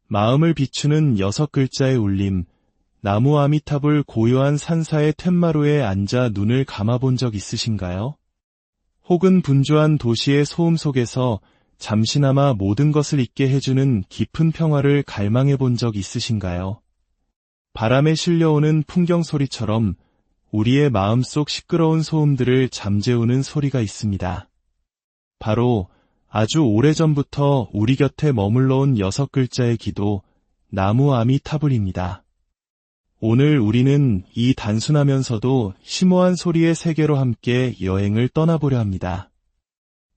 마음을 비추는 6글자의 울림. 나무 아미타불 고요한 산사의 툇마루에 앉아 눈을 감아본 적 있으신가요? 혹은 분주한 도시의 소음 속에서 잠시나마 모든 것을 잊게 해주는 깊은 평화를 갈망해 본 적 있으신가요? 바람에 실려오는 풍경 소리처럼 우리의 마음속 시끄러운 소음들을 잠재우는 소리가 있습니다. 바로 아주 오래전부터 우리 곁에 머물러 온 6글자의 기도, 나무 아미타불입니다. 오늘 우리는 이 단순하면서도 심오한 소리의 세계로 함께 여행을 떠나보려 합니다.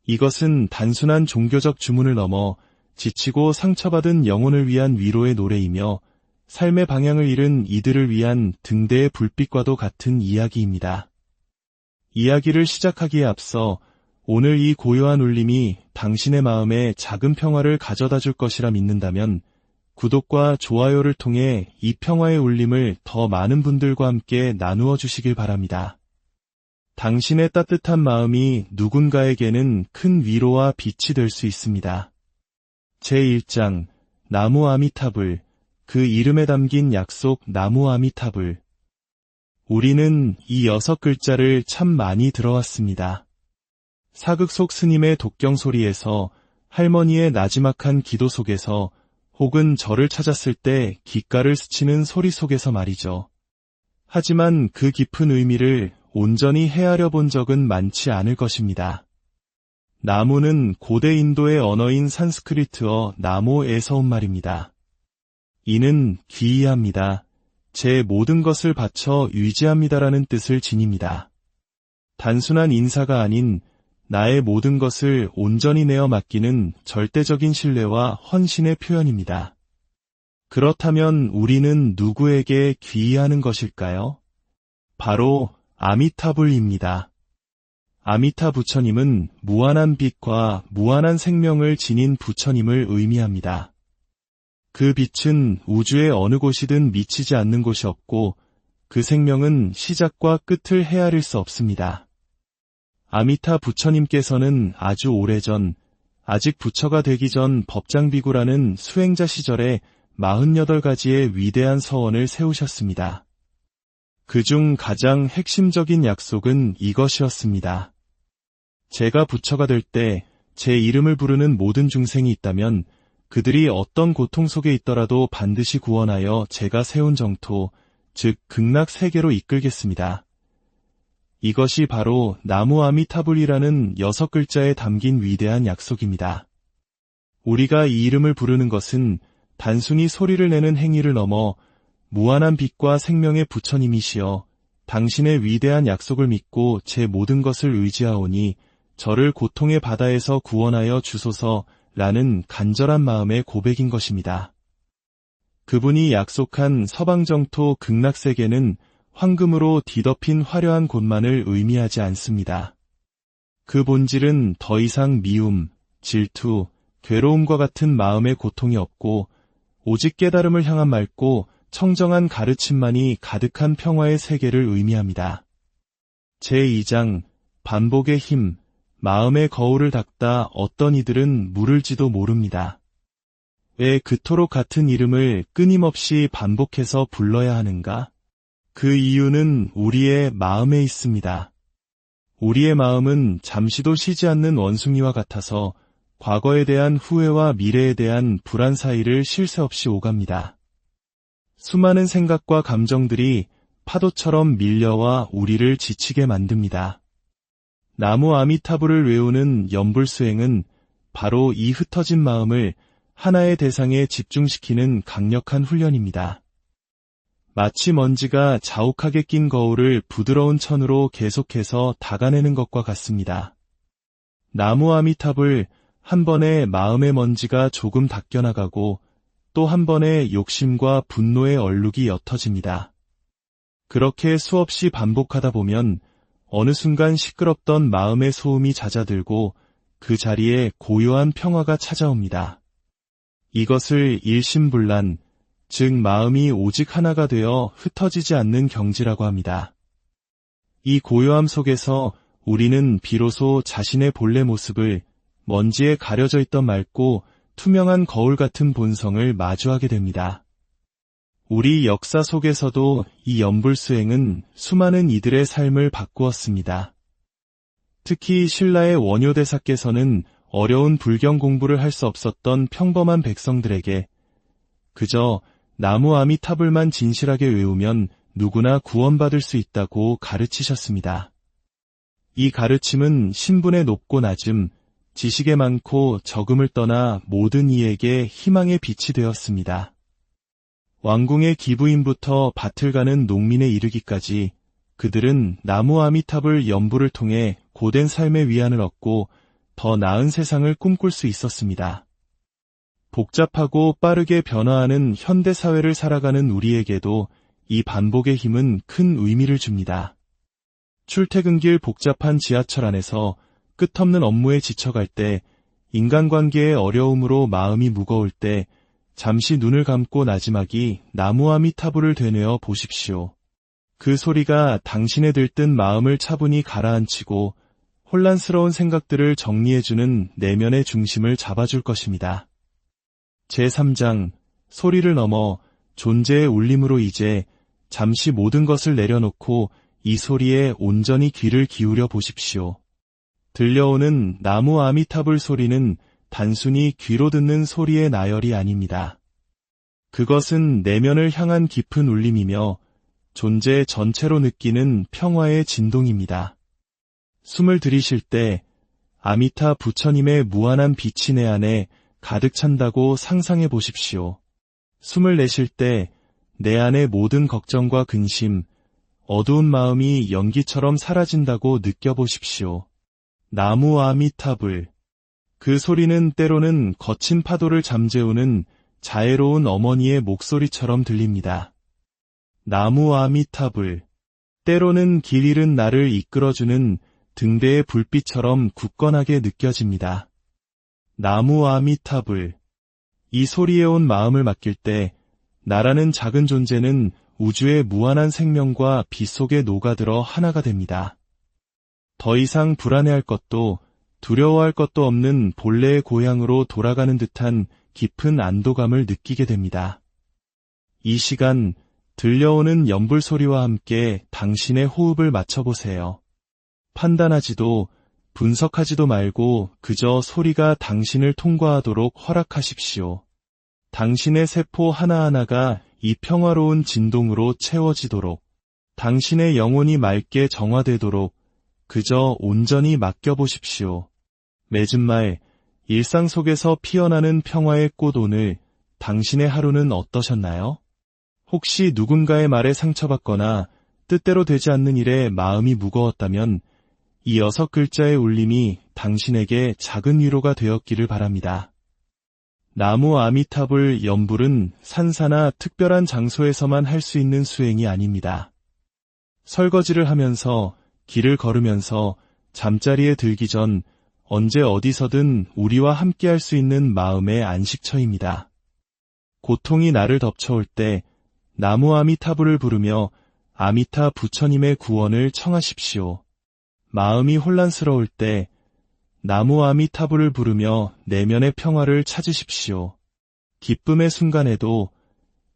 이것은 단순한 종교적 주문을 넘어 지치고 상처받은 영혼을 위한 위로의 노래이며 삶의 방향을 잃은 이들을 위한 등대의 불빛과도 같은 이야기입니다. 이야기를 시작하기에 앞서 오늘 이 고요한 울림이 당신의 마음에 작은 평화를 가져다 줄 것이라 믿는다면 구독과 좋아요를 통해 이 평화의 울림을 더 많은 분들과 함께 나누어 주시길 바랍니다. 당신의 따뜻한 마음이 누군가에게는 큰 위로와 빛이 될 수 있습니다. 제1장 나무 아미타불, 그 이름에 담긴 약속 나무 아미타불. 우리는 이 6글자를 참 많이 들어왔습니다. 사극 속 스님의 독경 소리에서, 할머니의 나지막한 기도 속에서, 혹은 절을 찾았을 때 귓가를 스치는 소리 속에서 말이죠. 하지만 그 깊은 의미를 온전히 헤아려 본 적은 많지 않을 것입니다. 나무는 고대 인도의 언어인 산스크리트어 나모에서 온 말입니다. 이는 귀의합니다. 제 모든 것을 바쳐 유지합니다라는 뜻을 지닙니다. 단순한 인사가 아닌 나의 모든 것을 온전히 내어 맡기는 절대적인 신뢰와 헌신의 표현입니다. 그렇다면 우리는 누구에게 귀의하는 것일까요? 바로 아미타불입니다. 아미타 부처님은 무한한 빛과 무한한 생명을 지닌 부처님을 의미합니다. 그 빛은 우주의 어느 곳이든 미치지 않는 곳이 없고 그 생명은 시작과 끝을 헤아릴 수 없습니다. 아미타 부처님께서는 아주 오래전, 아직 부처가 되기 전 법장비구라는 수행자 시절에 48가지의 위대한 서원을 세우셨습니다. 그중 가장 핵심적인 약속은 이것이었습니다. 제가 부처가 될 때 제 이름을 부르는 모든 중생이 있다면 그들이 어떤 고통 속에 있더라도 반드시 구원하여 제가 세운 정토, 즉 극락 세계로 이끌겠습니다. 이것이 바로 나무 아미타불이라는 6글자에 담긴 위대한 약속입니다. 우리가 이 이름을 부르는 것은 단순히 소리를 내는 행위를 넘어 무한한 빛과 생명의 부처님이시여 당신의 위대한 약속을 믿고 제 모든 것을 의지하오니 저를 고통의 바다에서 구원하여 주소서라는 간절한 마음의 고백인 것입니다. 그분이 약속한 서방정토 극락세계는 황금으로 뒤덮인 화려한 곳만을 의미하지 않습니다. 그 본질은 더 이상 미움, 질투, 괴로움과 같은 마음의 고통이 없고 오직 깨달음을 향한 맑고 청정한 가르침만이 가득한 평화의 세계를 의미합니다. 제2장 반복의 힘, 마음의 거울을 닦다 어떤 이들은 물을지도 모릅니다. 왜 그토록 같은 이름을 끊임없이 반복해서 불러야 하는가? 그 이유는 우리의 마음에 있습니다. 우리의 마음은 잠시도 쉬지 않는 원숭이와 같아서 과거에 대한 후회와 미래에 대한 불안 사이를 쉴 새 없이 오갑니다. 수많은 생각과 감정들이 파도처럼 밀려와 우리를 지치게 만듭니다. 나무 아미타불을 외우는 연불수행은 바로 이 흩어진 마음을 하나의 대상에 집중시키는 강력한 훈련입니다. 마치 먼지가 자욱하게 낀 거울을 부드러운 천으로 계속해서 닦아내는 것과 같습니다. 나무 아미타불 한 번에 마음의 먼지가 조금 닦여나가고 또 한 번에 욕심과 분노의 얼룩이 옅어집니다. 그렇게 수없이 반복하다 보면 어느 순간 시끄럽던 마음의 소음이 잦아들고 그 자리에 고요한 평화가 찾아옵니다. 이것을 일심불란, 즉 마음이 오직 하나가 되어 흩어지지 않는 경지라고 합니다. 이 고요함 속에서 우리는 비로소 자신의 본래 모습을 먼지에 가려져 있던 맑고 투명한 거울 같은 본성을 마주하게 됩니다. 우리 역사 속에서도 이 연불수행은 수많은 이들의 삶을 바꾸었습니다. 특히 신라의 원효대사께서는 어려운 불경 공부를 할 수 없었던 평범한 백성들에게 그저 나무 아미타불만 진실하게 외우면 누구나 구원받을 수 있다고 가르치셨습니다. 이 가르침은 신분의 높고 낮음, 지식의 많고 적음을 떠나 모든 이에게 희망의 빛이 되었습니다. 왕궁의 기부인부터 밭을 가는 농민에 이르기까지 그들은 나무 아미타불 연불을 통해 고된 삶의 위안을 얻고 더 나은 세상을 꿈꿀 수 있었습니다. 복잡하고 빠르게 변화하는 현대사회를 살아가는 우리에게도 이 반복의 힘은 큰 의미를 줍니다. 출퇴근길 복잡한 지하철 안에서 끝없는 업무에 지쳐갈 때, 인간관계의 어려움으로 마음이 무거울 때 잠시 눈을 감고 나지막이 나무 아미타불을 되뇌어 보십시오. 그 소리가 당신의 들뜬 마음을 차분히 가라앉히고 혼란스러운 생각들을 정리해주는 내면의 중심을 잡아줄 것입니다. 제3장 소리를 넘어 존재의 울림으로 이제 잠시 모든 것을 내려놓고 이 소리에 온전히 귀를 기울여 보십시오. 들려오는 나무 아미타불 소리는 단순히 귀로 듣는 소리의 나열이 아닙니다. 그것은 내면을 향한 깊은 울림이며 존재 전체로 느끼는 평화의 진동입니다. 숨을 들이쉴 때 아미타 부처님의 무한한 빛이 내 안에 가득 찬다고 상상해 보십시오. 숨을 내쉴 때 내 안의 모든 걱정과 근심, 어두운 마음이 연기처럼 사라진다고 느껴보십시오. 나무 아미타불. 그 소리는 때로는 거친 파도를 잠재우는 자애로운 어머니의 목소리처럼 들립니다. 나무 아미타불. 때로는 길 잃은 나를 이끌어주는 등대의 불빛처럼 굳건하게 느껴집니다. 나무 아미타불. 이 소리에 온 마음을 맡길 때 나라는 작은 존재는 우주의 무한한 생명과 빛 속에 녹아들어 하나가 됩니다. 더 이상 불안해할 것도 두려워할 것도 없는 본래의 고향으로 돌아가는 듯한 깊은 안도감을 느끼게 됩니다. 이 시간 들려오는 연불 소리와 함께 당신의 호흡을 맞춰보세요. 판단하지도 분석하지도 말고 그저 소리가 당신을 통과하도록 허락하십시오. 당신의 세포 하나하나가 이 평화로운 진동으로 채워지도록, 당신의 영혼이 맑게 정화되도록 그저 온전히 맡겨보십시오. 맺은 말, 일상 속에서 피어나는 평화의 꽃 오늘 당신의 하루는 어떠셨나요? 혹시 누군가의 말에 상처받거나 뜻대로 되지 않는 일에 마음이 무거웠다면 이 6글자의 울림이 당신에게 작은 위로가 되었기를 바랍니다. 나무 아미타불 연불은 산사나 특별한 장소에서만 할 수 있는 수행이 아닙니다. 설거지를 하면서, 길을 걸으면서, 잠자리에 들기 전 언제 어디서든 우리와 함께 할 수 있는 마음의 안식처입니다. 고통이 나를 덮쳐올 때 나무 아미타불을 부르며 아미타 부처님의 구원을 청하십시오. 마음이 혼란스러울 때 나무 아미타불을 부르며 내면의 평화를 찾으십시오. 기쁨의 순간에도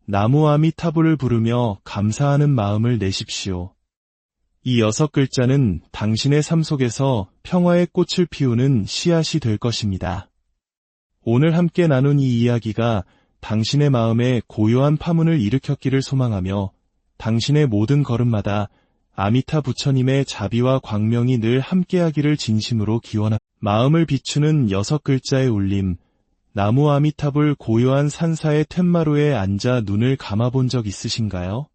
나무 아미타불을 부르며 감사하는 마음을 내십시오. 이 6글자는 당신의 삶 속에서 평화의 꽃을 피우는 씨앗이 될 것입니다. 오늘 함께 나눈 이 이야기가 당신의 마음에 고요한 파문을 일으켰기를 소망하며 당신의 모든 걸음마다 아미타 부처님의 자비와 광명이 늘 함께하기를 진심으로 기원합니다. 마음을 비추는 6글자의 울림, 나무 아미타불 고요한 산사의 툇마루에 앉아 눈을 감아본 적 있으신가요?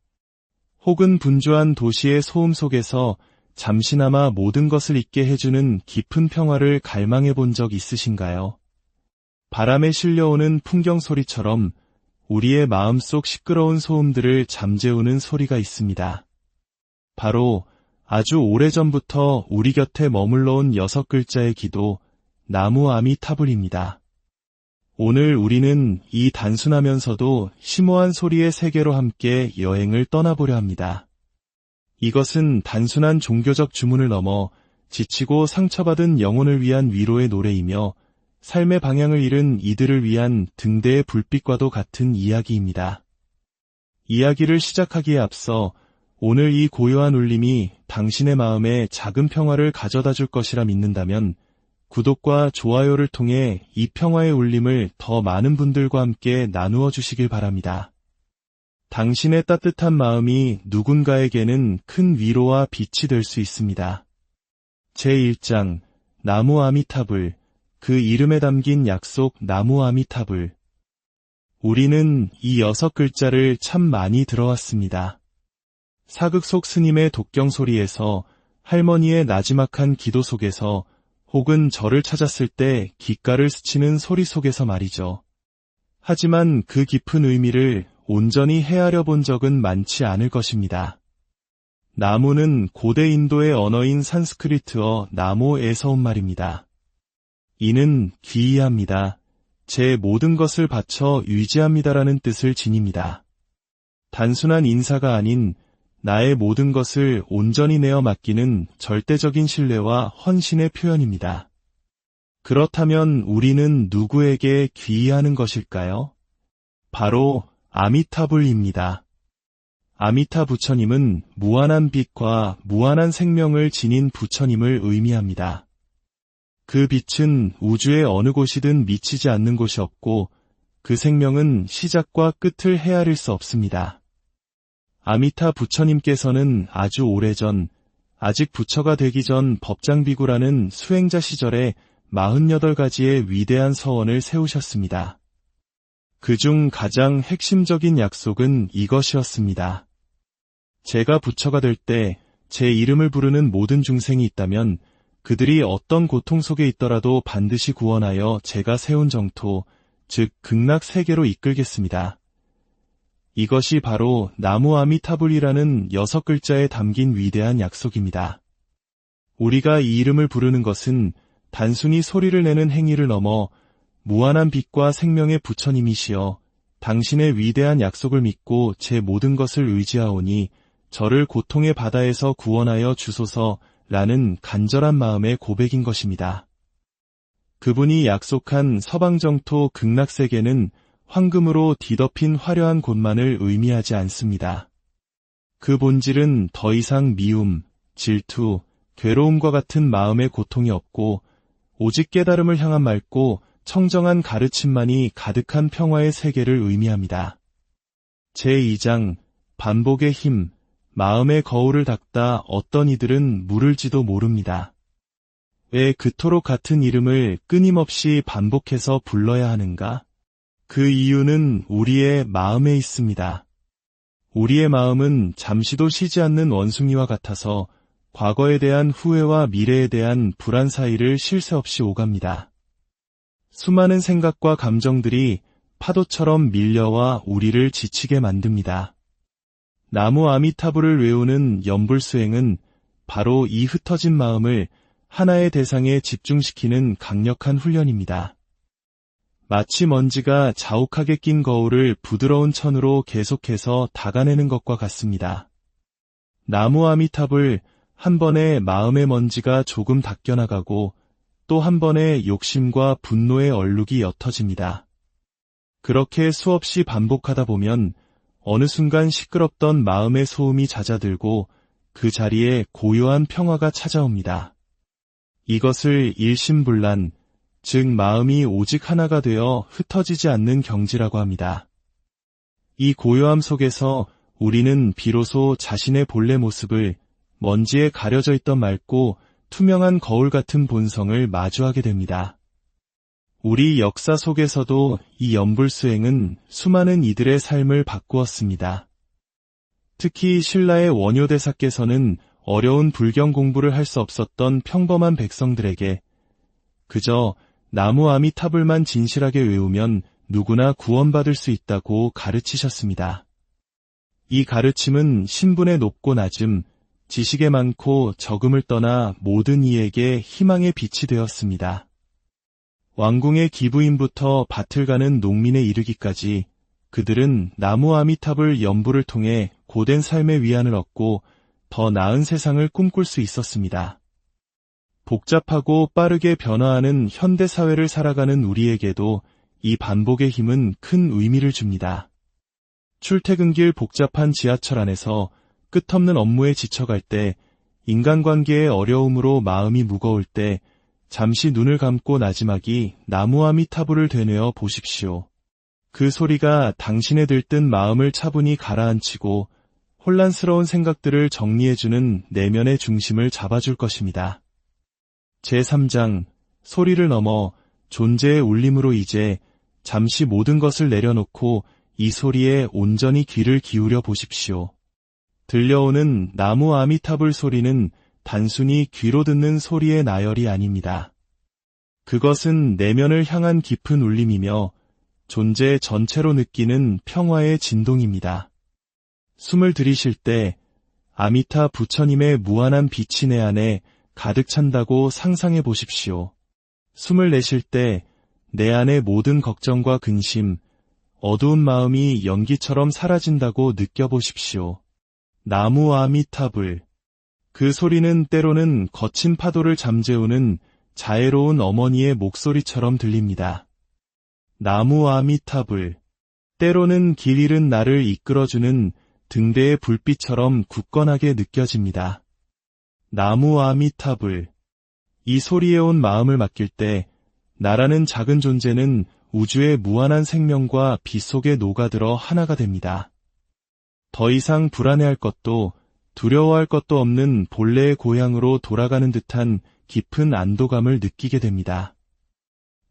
혹은 분주한 도시의 소음 속에서 잠시나마 모든 것을 잊게 해주는 깊은 평화를 갈망해 본 적 있으신가요? 바람에 실려오는 풍경 소리처럼 우리의 마음속 시끄러운 소음들을 잠재우는 소리가 있습니다. 바로 아주 오래전부터 우리 곁에 머물러 온 6글자의 기도, 나무 아미타불입니다. 오늘 우리는 이 단순하면서도 심오한 소리의 세계로 함께 여행을 떠나보려 합니다. 이것은 단순한 종교적 주문을 넘어 지치고 상처받은 영혼을 위한 위로의 노래이며 삶의 방향을 잃은 이들을 위한 등대의 불빛과도 같은 이야기입니다. 이야기를 시작하기에 앞서 오늘 이 고요한 울림이 당신의 마음에 작은 평화를 가져다 줄 것이라 믿는다면 구독과 좋아요를 통해 이 평화의 울림을 더 많은 분들과 함께 나누어 주시길 바랍니다. 당신의 따뜻한 마음이 누군가에게는 큰 위로와 빛이 될 수 있습니다. 제1장 나무 아미타불, 그 이름에 담긴 약속 나무 아미타불. 우리는 이 6글자를 참 많이 들어왔습니다. 사극 속 스님의 독경 소리에서, 할머니의 나지막한 기도 속에서, 혹은 저를 찾았을 때 귓가를 스치는 소리 속에서 말이죠. 하지만 그 깊은 의미를 온전히 헤아려 본 적은 많지 않을 것입니다. 나무는 고대 인도의 언어인 산스크리트어 나모에서 온 말입니다. 이는 귀의합니다. 제 모든 것을 바쳐 유지합니다라는 뜻을 지닙니다. 단순한 인사가 아닌 나의 모든 것을 온전히 내어 맡기는 절대적인 신뢰와 헌신의 표현입니다. 그렇다면 우리는 누구에게 귀의하는 것일까요? 바로 아미타불입니다. 아미타 부처님은 무한한 빛과 무한한 생명을 지닌 부처님을 의미합니다. 그 빛은 우주의 어느 곳이든 미치지 않는 곳이 없고 그 생명은 시작과 끝을 헤아릴 수 없습니다. 아미타 부처님께서는 아주 오래전, 아직 부처가 되기 전 법장비구라는 수행자 시절에 48가지의 위대한 서원을 세우셨습니다. 그중 가장 핵심적인 약속은 이것이었습니다. 제가 부처가 될 때 제 이름을 부르는 모든 중생이 있다면 그들이 어떤 고통 속에 있더라도 반드시 구원하여 제가 세운 정토, 즉 극락 세계로 이끌겠습니다. 이것이 바로 나무 아미타불이라는 6글자에 담긴 위대한 약속입니다. 우리가 이 이름을 부르는 것은 단순히 소리를 내는 행위를 넘어 무한한 빛과 생명의 부처님이시여 당신의 위대한 약속을 믿고 제 모든 것을 의지하오니 저를 고통의 바다에서 구원하여 주소서라는 간절한 마음의 고백인 것입니다. 그분이 약속한 서방정토 극락세계는 황금으로 뒤덮인 화려한 곳만을 의미하지 않습니다. 그 본질은 더 이상 미움, 질투, 괴로움과 같은 마음의 고통이 없고 오직 깨달음을 향한 맑고 청정한 가르침만이 가득한 평화의 세계를 의미합니다. 제2장 반복의 힘, 마음의 거울을 닦다 어떤 이들은 물을지도 모릅니다. 왜 그토록 같은 이름을 끊임없이 반복해서 불러야 하는가? 그 이유는 우리의 마음에 있습니다. 우리의 마음은 잠시도 쉬지 않는 원숭이와 같아서 과거에 대한 후회와 미래에 대한 불안 사이를 쉴 새 없이 오갑니다. 수많은 생각과 감정들이 파도처럼 밀려와 우리를 지치게 만듭니다. 나무 아미타불을 외우는 연불수행은 바로 이 흩어진 마음을 하나의 대상에 집중시키는 강력한 훈련입니다. 마치 먼지가 자욱하게 낀 거울을 부드러운 천으로 계속해서 닦아내는 것과 같습니다. 나무 아미타불 한 번에 마음의 먼지가 조금 닦여나가고 또 한 번에 욕심과 분노의 얼룩이 옅어집니다. 그렇게 수없이 반복하다 보면 어느 순간 시끄럽던 마음의 소음이 잦아들고 그 자리에 고요한 평화가 찾아옵니다. 이것을 일심불란, 즉 마음이 오직 하나가 되어 흩어지지 않는 경지라고 합니다. 이 고요함 속에서 우리는 비로소 자신의 본래 모습을 먼지에 가려져 있던 맑고 투명한 거울 같은 본성을 마주하게 됩니다. 우리 역사 속에서도 이 연불수행은 수많은 이들의 삶을 바꾸었습니다. 특히 신라의 원효대사께서는 어려운 불경 공부를 할 수 없었던 평범한 백성들에게 그저 나무 아미타불만 진실하게 외우면 누구나 구원받을 수 있다고 가르치셨습니다. 이 가르침은 신분의 높고 낮음, 지식의 많고 적음을 떠나 모든 이에게 희망의 빛이 되었습니다. 왕궁의 기부인부터 밭을 가는 농민에 이르기까지 그들은 나무 아미타불 연불을 통해 고된 삶의 위안을 얻고 더 나은 세상을 꿈꿀 수 있었습니다. 복잡하고 빠르게 변화하는 현대사회를 살아가는 우리에게도 이 반복의 힘은 큰 의미를 줍니다. 출퇴근길 복잡한 지하철 안에서 끝없는 업무에 지쳐갈 때, 인간관계의 어려움으로 마음이 무거울 때, 잠시 눈을 감고 나지막이 나무 아미타불을 되뇌어 보십시오. 그 소리가 당신의 들뜬 마음을 차분히 가라앉히고 혼란스러운 생각들을 정리해주는 내면의 중심을 잡아줄 것입니다. 제3장, 소리를 넘어 존재의 울림으로 이제 잠시 모든 것을 내려놓고 이 소리에 온전히 귀를 기울여 보십시오. 들려오는 나무 아미타불 소리는 단순히 귀로 듣는 소리의 나열이 아닙니다. 그것은 내면을 향한 깊은 울림이며 존재 전체로 느끼는 평화의 진동입니다. 숨을 들이쉴 때 아미타 부처님의 무한한 빛이 내 안에 가득 찬다고 상상해 보십시오. 숨을 내쉴 때 내 안의 모든 걱정과 근심, 어두운 마음이 연기처럼 사라진다고 느껴보십시오. 나무 아미타불. 그 소리는 때로는 거친 파도를 잠재우는 자애로운 어머니의 목소리처럼 들립니다. 나무 아미타불. 때로는 길 잃은 나를 이끌어주는 등대의 불빛처럼 굳건하게 느껴집니다. 나무 아미타불. 이 소리에 온 마음을 맡길 때 나라는 작은 존재는 우주의 무한한 생명과 빛 속에 녹아들어 하나가 됩니다. 더 이상 불안해할 것도 두려워할 것도 없는 본래의 고향으로 돌아가는 듯한 깊은 안도감을 느끼게 됩니다.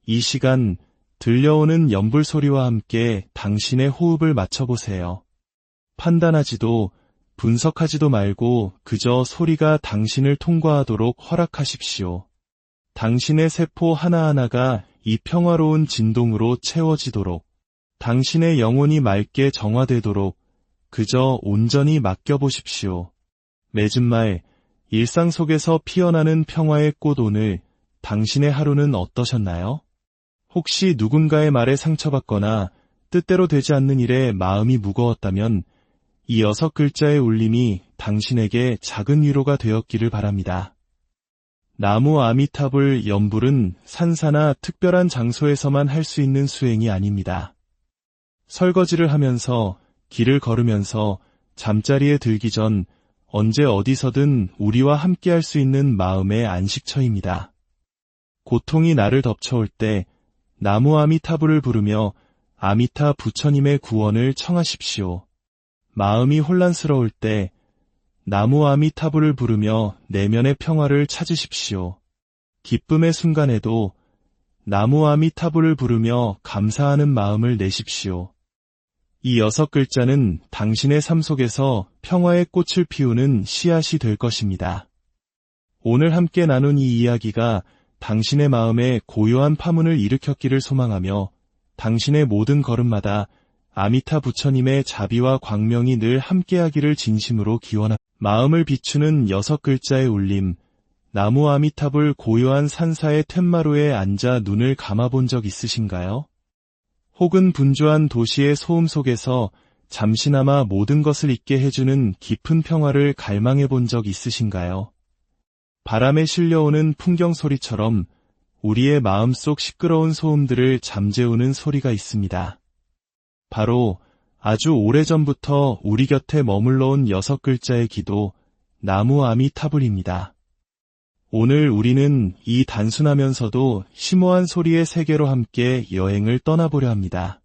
이 시간 들려오는 연불 소리와 함께 당신의 호흡을 맞춰보세요. 판단하지도 분석하지도 말고 그저 소리가 당신을 통과하도록 허락하십시오. 당신의 세포 하나하나가 이 평화로운 진동으로 채워지도록, 당신의 영혼이 맑게 정화되도록 그저 온전히 맡겨보십시오. 맺은 말, 일상 속에서 피어나는 평화의 꽃. 오늘 당신의 하루는 어떠셨나요? 혹시 누군가의 말에 상처받거나 뜻대로 되지 않는 일에 마음이 무거웠다면 이 6글자의 울림이 당신에게 작은 위로가 되었기를 바랍니다. 나무 아미타불 연불은 산사나 특별한 장소에서만 할 수 있는 수행이 아닙니다. 설거지를 하면서, 길을 걸으면서, 잠자리에 들기 전 언제 어디서든 우리와 함께 할 수 있는 마음의 안식처입니다. 고통이 나를 덮쳐올 때 나무 아미타불을 부르며 아미타 부처님의 구원을 청하십시오. 마음이 혼란스러울 때 나무 아미타불을 부르며 내면의 평화를 찾으십시오. 기쁨의 순간에도 나무 아미타불을 부르며 감사하는 마음을 내십시오. 이 6글자는 당신의 삶 속에서 평화의 꽃을 피우는 씨앗이 될 것입니다. 오늘 함께 나눈 이 이야기가 당신의 마음에 고요한 파문을 일으켰기를 소망하며 당신의 모든 걸음마다 아미타 부처님의 자비와 광명이 늘 함께하기를 진심으로 기원합니다. 마음을 비추는 6글자의 울림, 나무 아미타불. 고요한 산사의 툇마루에 앉아 눈을 감아본 적 있으신가요? 혹은 분주한 도시의 소음 속에서 잠시나마 모든 것을 잊게 해주는 깊은 평화를 갈망해 본 적 있으신가요? 바람에 실려오는 풍경 소리처럼 우리의 마음속 시끄러운 소음들을 잠재우는 소리가 있습니다. 바로 아주 오래전부터 우리 곁에 머물러온 6글자의 기도, 나무 아미타불입니다. 오늘 우리는 이 단순하면서도 심오한 소리의 세계로 함께 여행을 떠나보려 합니다.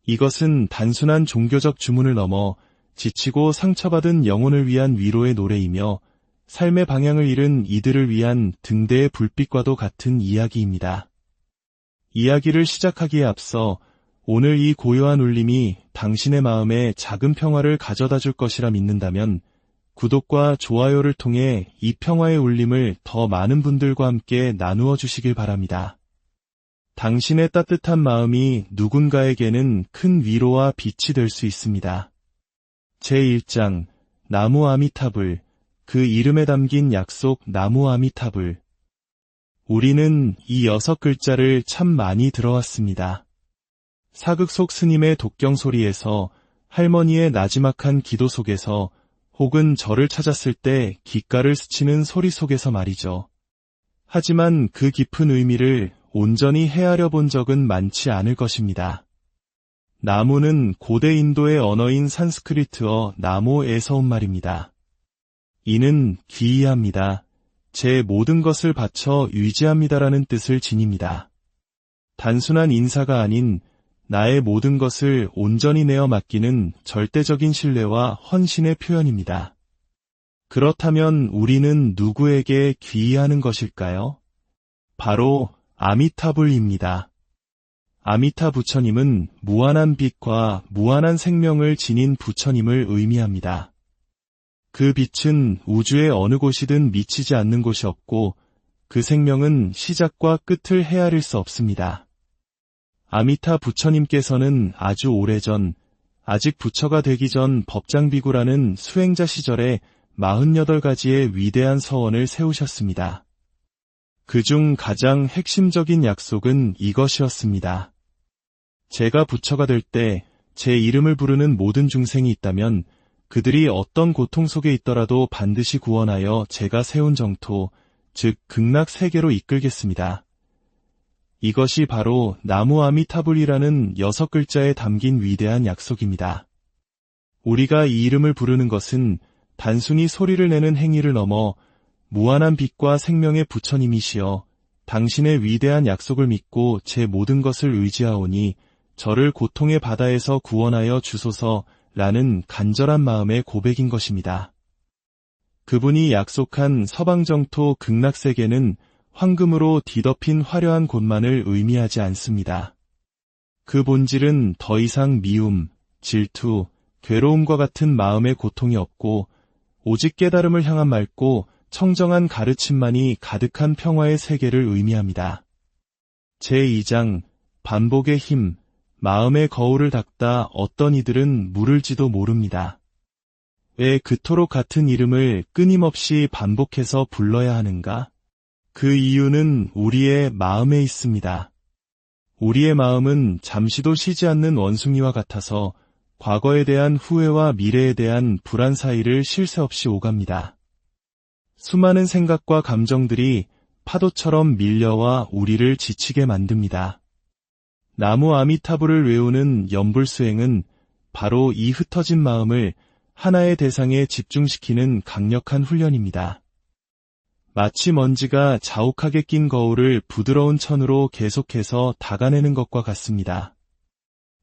이것은 단순한 종교적 주문을 넘어 지치고 상처받은 영혼을 위한 위로의 노래이며 삶의 방향을 잃은 이들을 위한 등대의 불빛과도 같은 이야기입니다. 이야기를 시작하기에 앞서 오늘 이 고요한 울림이 당신의 마음에 작은 평화를 가져다 줄 것이라 믿는다면 구독과 좋아요를 통해 이 평화의 울림을 더 많은 분들과 함께 나누어 주시길 바랍니다. 당신의 따뜻한 마음이 누군가에게는 큰 위로와 빛이 될 수 있습니다. 제1장, 나무 아미타불. 그 이름에 담긴 약속. 나무 아미타불. 우리는 이 6글자를 참 많이 들어왔습니다. 사극 속 스님의 독경 소리에서, 할머니의 나지막한 기도 속에서, 혹은 저를 찾았을 때 귓가를 스치는 소리 속에서 말이죠. 하지만 그 깊은 의미를 온전히 헤아려 본 적은 많지 않을 것입니다. 나무는 고대 인도의 언어인 산스크리트어 나모에서 온 말입니다. 이는 기이합니다. 제 모든 것을 바쳐 유지합니다라는 뜻을 지닙니다. 단순한 인사가 아닌 나의 모든 것을 온전히 내어 맡기는 절대적인 신뢰와 헌신의 표현입니다. 그렇다면 우리는 누구에게 귀의하는 것일까요? 바로 아미타불입니다. 아미타 부처님은 무한한 빛과 무한한 생명을 지닌 부처님을 의미합니다. 그 빛은 우주의 어느 곳이든 미치지 않는 곳이 없고 그 생명은 시작과 끝을 헤아릴 수 없습니다. 아미타 부처님께서는 아주 오래전, 아직 부처가 되기 전 법장비구라는 수행자 시절에 48가지의 위대한 서원을 세우셨습니다. 그중 가장 핵심적인 약속은 이것이었습니다. 제가 부처가 될 때 제 이름을 부르는 모든 중생이 있다면 그들이 어떤 고통 속에 있더라도 반드시 구원하여 제가 세운 정토, 즉 극락 세계로 이끌겠습니다. 이것이 바로 나무 아미타불이라는 6글자에 담긴 위대한 약속입니다. 우리가 이 이름을 부르는 것은 단순히 소리를 내는 행위를 넘어 무한한 빛과 생명의 부처님이시여 당신의 위대한 약속을 믿고 제 모든 것을 의지하오니 저를 고통의 바다에서 구원하여 주소서라는 간절한 마음의 고백인 것입니다. 그분이 약속한 서방정토 극락세계는 황금으로 뒤덮인 화려한 곳만을 의미하지 않습니다. 그 본질은 더 이상 미움, 질투, 괴로움과 같은 마음의 고통이 없고 오직 깨달음을 향한 맑고 청정한 가르침만이 가득한 평화의 세계를 의미합니다. 제2장 반복의 힘, 마음의 거울을 닦다 어떤 이들은 물을지도 모릅니다. 왜 그토록 같은 이름을 끊임없이 반복해서 불러야 하는가? 그 이유는 우리의 마음에 있습니다. 우리의 마음은 잠시도 쉬지 않는 원숭이와 같아서 과거에 대한 후회와 미래에 대한 불안 사이를 쉴 새 없이 오갑니다. 수많은 생각과 감정들이 파도처럼 밀려와 우리를 지치게 만듭니다. 나무 아미타불을 외우는 연불수행은 바로 이 흩어진 마음을 하나의 대상에 집중시키는 강력한 훈련입니다. 마치 먼지가 자욱하게 낀 거울을 부드러운 천으로 계속해서 닦아내는 것과 같습니다.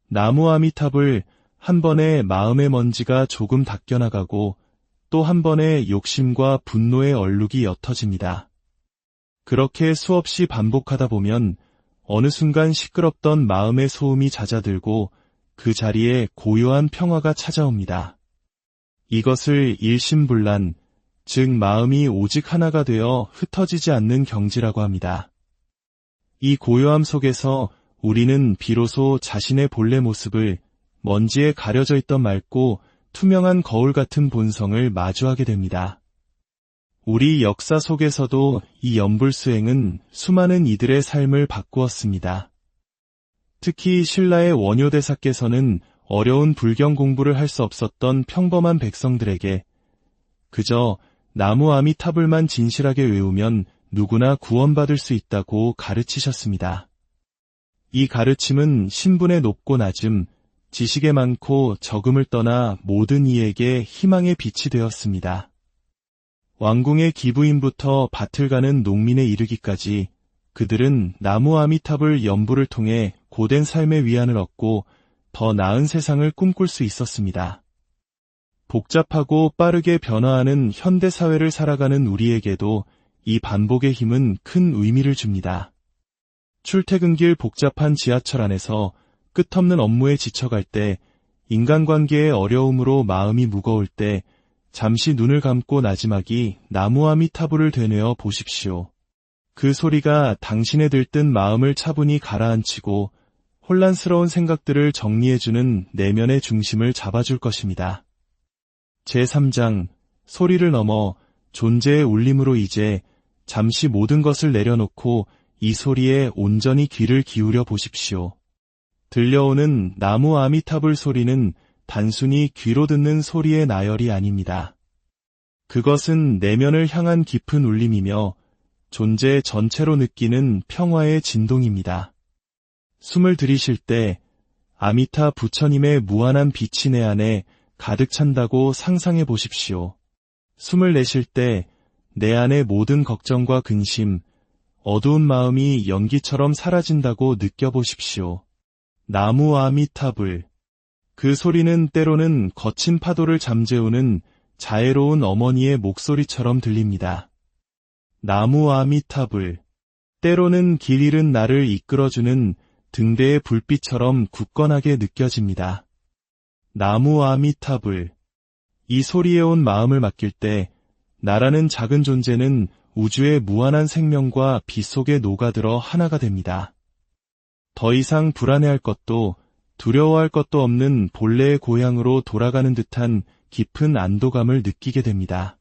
나무 아미타불 한 번에 마음의 먼지가 조금 닦여나가고 또 한 번에 욕심과 분노의 얼룩이 옅어집니다. 그렇게 수없이 반복하다 보면 어느 순간 시끄럽던 마음의 소음이 잦아들고 그 자리에 고요한 평화가 찾아옵니다. 이것을 일심불란, 즉 마음이 오직 하나가 되어 흩어지지 않는 경지라고 합니다. 이 고요함 속에서 우리는 비로소 자신의 본래 모습을 먼지에 가려져 있던 맑고 투명한 거울 같은 본성을 마주하게 됩니다. 우리 역사 속에서도 이 연불수행은 수많은 이들의 삶을 바꾸었습니다. 특히 신라의 원효대사께서는 어려운 불경 공부를 할 수 없었던 평범한 백성들에게 그저 나무 아미타불만 진실하게 외우면 누구나 구원받을 수 있다고 가르치셨습니다. 이 가르침은 신분의 높고 낮음, 지식의 많고 적음을 떠나 모든 이에게 희망의 빛이 되었습니다. 왕궁의 기부인부터 밭을 가는 농민에 이르기까지 그들은 나무 아미타불 연불을 통해 고된 삶의 위안을 얻고 더 나은 세상을 꿈꿀 수 있었습니다. 복잡하고 빠르게 변화하는 현대사회를 살아가는 우리에게도 이 반복의 힘은 큰 의미를 줍니다. 출퇴근길 복잡한 지하철 안에서 끝없는 업무에 지쳐갈 때, 인간관계의 어려움으로 마음이 무거울 때 잠시 눈을 감고 나지막이 나무 아미타불을 되뇌어 보십시오. 그 소리가 당신의 들뜬 마음을 차분히 가라앉히고 혼란스러운 생각들을 정리해주는 내면의 중심을 잡아줄 것입니다. 제3장 소리를 넘어 존재의 울림으로 이제 잠시 모든 것을 내려놓고 이 소리에 온전히 귀를 기울여 보십시오. 들려오는 나무 아미타불 소리는 단순히 귀로 듣는 소리의 나열이 아닙니다. 그것은 내면을 향한 깊은 울림이며 존재 전체로 느끼는 평화의 진동입니다. 숨을 들이쉴 때 아미타 부처님의 무한한 빛이 내 안에 가득 찬다고 상상해 보십시오. 숨을 내쉴 때 내 안의 모든 걱정과 근심, 어두운 마음이 연기처럼 사라진다고 느껴보십시오. 나무 아미타불. 그 소리는 때로는 거친 파도를 잠재우는 자애로운 어머니의 목소리처럼 들립니다. 나무 아미타불. 때로는 길 잃은 나를 이끌어주는 등대의 불빛처럼 굳건하게 느껴집니다. 나무 아미타불. 이 소리에 온 마음을 맡길 때 나라는 작은 존재는 우주의 무한한 생명과 빛 속에 녹아들어 하나가 됩니다. 더 이상 불안해할 것도 두려워할 것도 없는 본래의 고향으로 돌아가는 듯한 깊은 안도감을 느끼게 됩니다.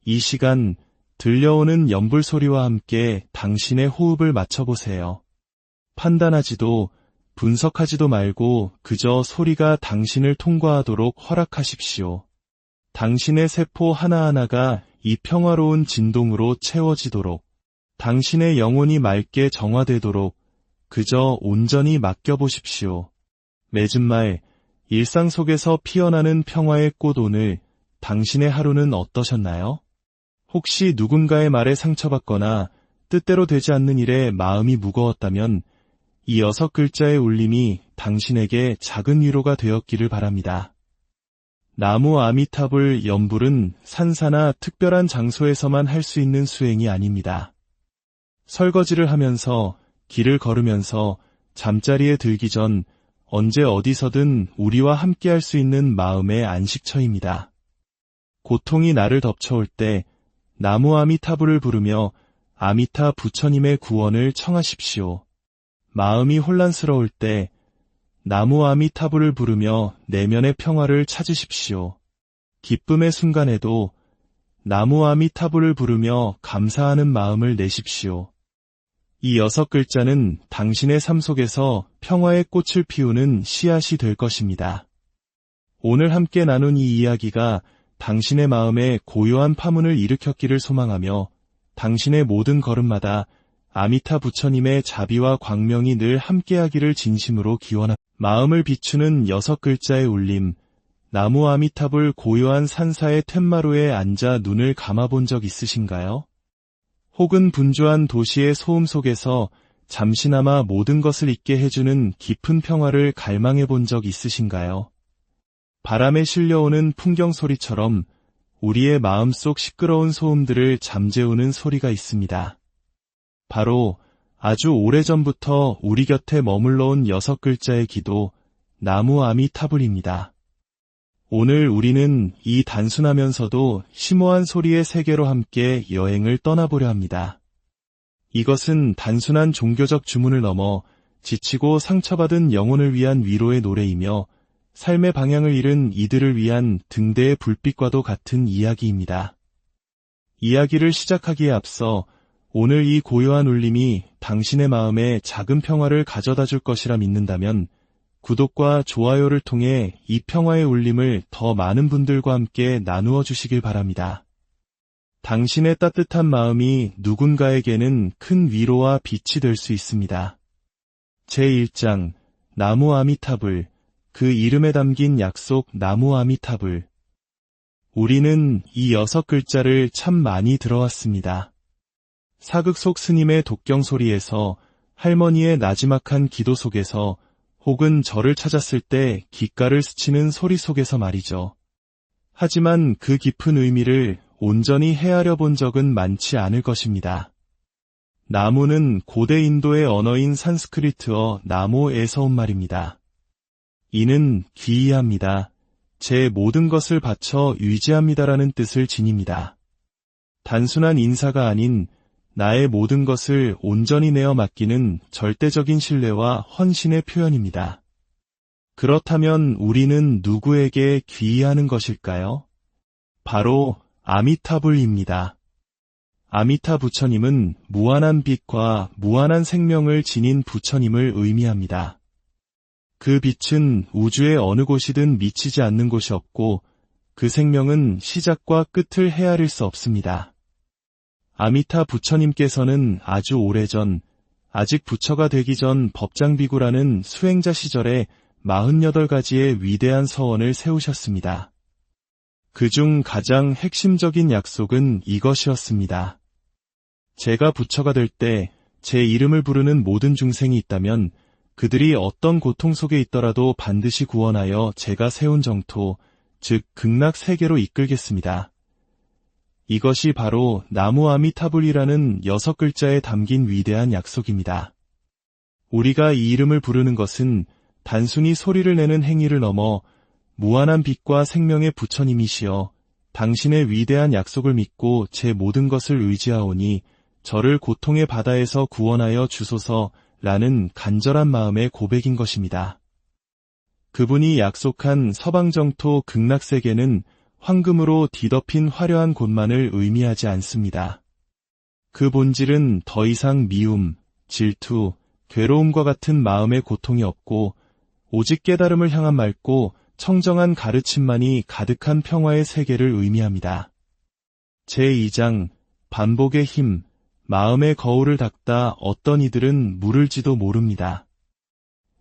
이 시간 들려오는 연불 소리와 함께 당신의 호흡을 맞춰보세요. 판단하지도 분석하지도 말고 그저 소리가 당신을 통과하도록 허락하십시오. 당신의 세포 하나하나가 이 평화로운 진동으로 채워지도록, 당신의 영혼이 맑게 정화되도록 그저 온전히 맡겨보십시오. 맺은 말, 일상 속에서 피어나는 평화의 꽃. 오늘 당신의 하루는 어떠셨나요? 혹시 누군가의 말에 상처받거나 뜻대로 되지 않는 일에 마음이 무거웠다면 이 6글자의 울림이 당신에게 작은 위로가 되었기를 바랍니다. 나무 아미타불 연불은 산사나 특별한 장소에서만 할 수 있는 수행이 아닙니다. 설거지를 하면서, 길을 걸으면서, 잠자리에 들기 전 언제 어디서든 우리와 함께 할 수 있는 마음의 안식처입니다. 고통이 나를 덮쳐올 때 나무 아미타불을 부르며 아미타 부처님의 구원을 청하십시오. 마음이 혼란스러울 때 나무 아미타불을 부르며 내면의 평화를 찾으십시오. 기쁨의 순간에도 나무 아미타불을 부르며 감사하는 마음을 내십시오. 이 6글자는 당신의 삶 속에서 평화의 꽃을 피우는 씨앗이 될 것입니다. 오늘 함께 나눈 이 이야기가 당신의 마음에 고요한 파문을 일으켰기를 소망하며 당신의 모든 걸음마다 아미타 부처님의 자비와 광명이 늘 함께하기를 진심으로 기원합니다. 마음을 비추는 6글자의 울림. 나무 아미타불. 고요한 산사의 툇마루에 앉아 눈을 감아본 적 있으신가요? 혹은 분주한 도시의 소음 속에서 잠시나마 모든 것을 잊게 해주는 깊은 평화를 갈망해 본 적 있으신가요? 바람에 실려오는 풍경 소리처럼 우리의 마음속 시끄러운 소음들을 잠재우는 소리가 있습니다. 바로 아주 오래전부터 우리 곁에 머물러온 6글자의 기도, 나무 아미타불입니다. 오늘 우리는 이 단순하면서도 심오한 소리의 세계로 함께 여행을 떠나보려 합니다. 이것은 단순한 종교적 주문을 넘어 지치고 상처받은 영혼을 위한 위로의 노래이며 삶의 방향을 잃은 이들을 위한 등대의 불빛과도 같은 이야기입니다. 이야기를 시작하기에 앞서 오늘 이 고요한 울림이 당신의 마음에 작은 평화를 가져다 줄 것이라 믿는다면 구독과 좋아요를 통해 이 평화의 울림을 더 많은 분들과 함께 나누어 주시길 바랍니다. 당신의 따뜻한 마음이 누군가에게는 큰 위로와 빛이 될 수 있습니다. 제1장 나무 아미타불. 그 이름에 담긴 약속. 나무 아미타불. 우리는 이 6글자를 참 많이 들어왔습니다. 사극 속 스님의 독경 소리에서, 할머니의 나지막한 기도 속에서, 혹은 저를 찾았을 때 귓가를 스치는 소리 속에서 말이죠. 하지만 그 깊은 의미를 온전히 헤아려 본 적은 많지 않을 것입니다. 나무는 고대 인도의 언어인 산스크리트어 나모에서 온 말입니다. 이는 귀의합니다. 제 모든 것을 바쳐 유지합니다라는 뜻을 지닙니다. 단순한 인사가 아닌 나의 모든 것을 온전히 내어 맡기는 절대적인 신뢰와 헌신의 표현입니다. 그렇다면 우리는 누구에게 귀의하는 것일까요? 바로 아미타불입니다. 아미타 부처님은 무한한 빛과 무한한 생명을 지닌 부처님을 의미합니다. 그 빛은 우주의 어느 곳이든 미치지 않는 곳이 없고 그 생명은 시작과 끝을 헤아릴 수 없습니다. 아미타 부처님께서는 아주 오래전, 아직 부처가 되기 전 법장비구라는 수행자 시절에 48가지의 위대한 서원을 세우셨습니다. 그중 가장 핵심적인 약속은 이것이었습니다. 제가 부처가 될 때 제 이름을 부르는 모든 중생이 있다면 그들이 어떤 고통 속에 있더라도 반드시 구원하여 제가 세운 정토, 즉 극락 세계로 이끌겠습니다. 이것이 바로 나무 아미타불이라는 6글자에 담긴 위대한 약속입니다. 우리가 이 이름을 부르는 것은 단순히 소리를 내는 행위를 넘어 무한한 빛과 생명의 부처님이시여 당신의 위대한 약속을 믿고 제 모든 것을 의지하오니 저를 고통의 바다에서 구원하여 주소서라는 간절한 마음의 고백인 것입니다. 그분이 약속한 서방정토 극락세계는 황금으로 뒤덮인 화려한 곳만을 의미하지 않습니다. 그 본질은 더 이상 미움, 질투, 괴로움과 같은 마음의 고통이 없고 오직 깨달음을 향한 맑고 청정한 가르침만이 가득한 평화의 세계를 의미합니다. 제2장 반복의 힘, 마음의 거울을 닦다 어떤 이들은 물을지도 모릅니다.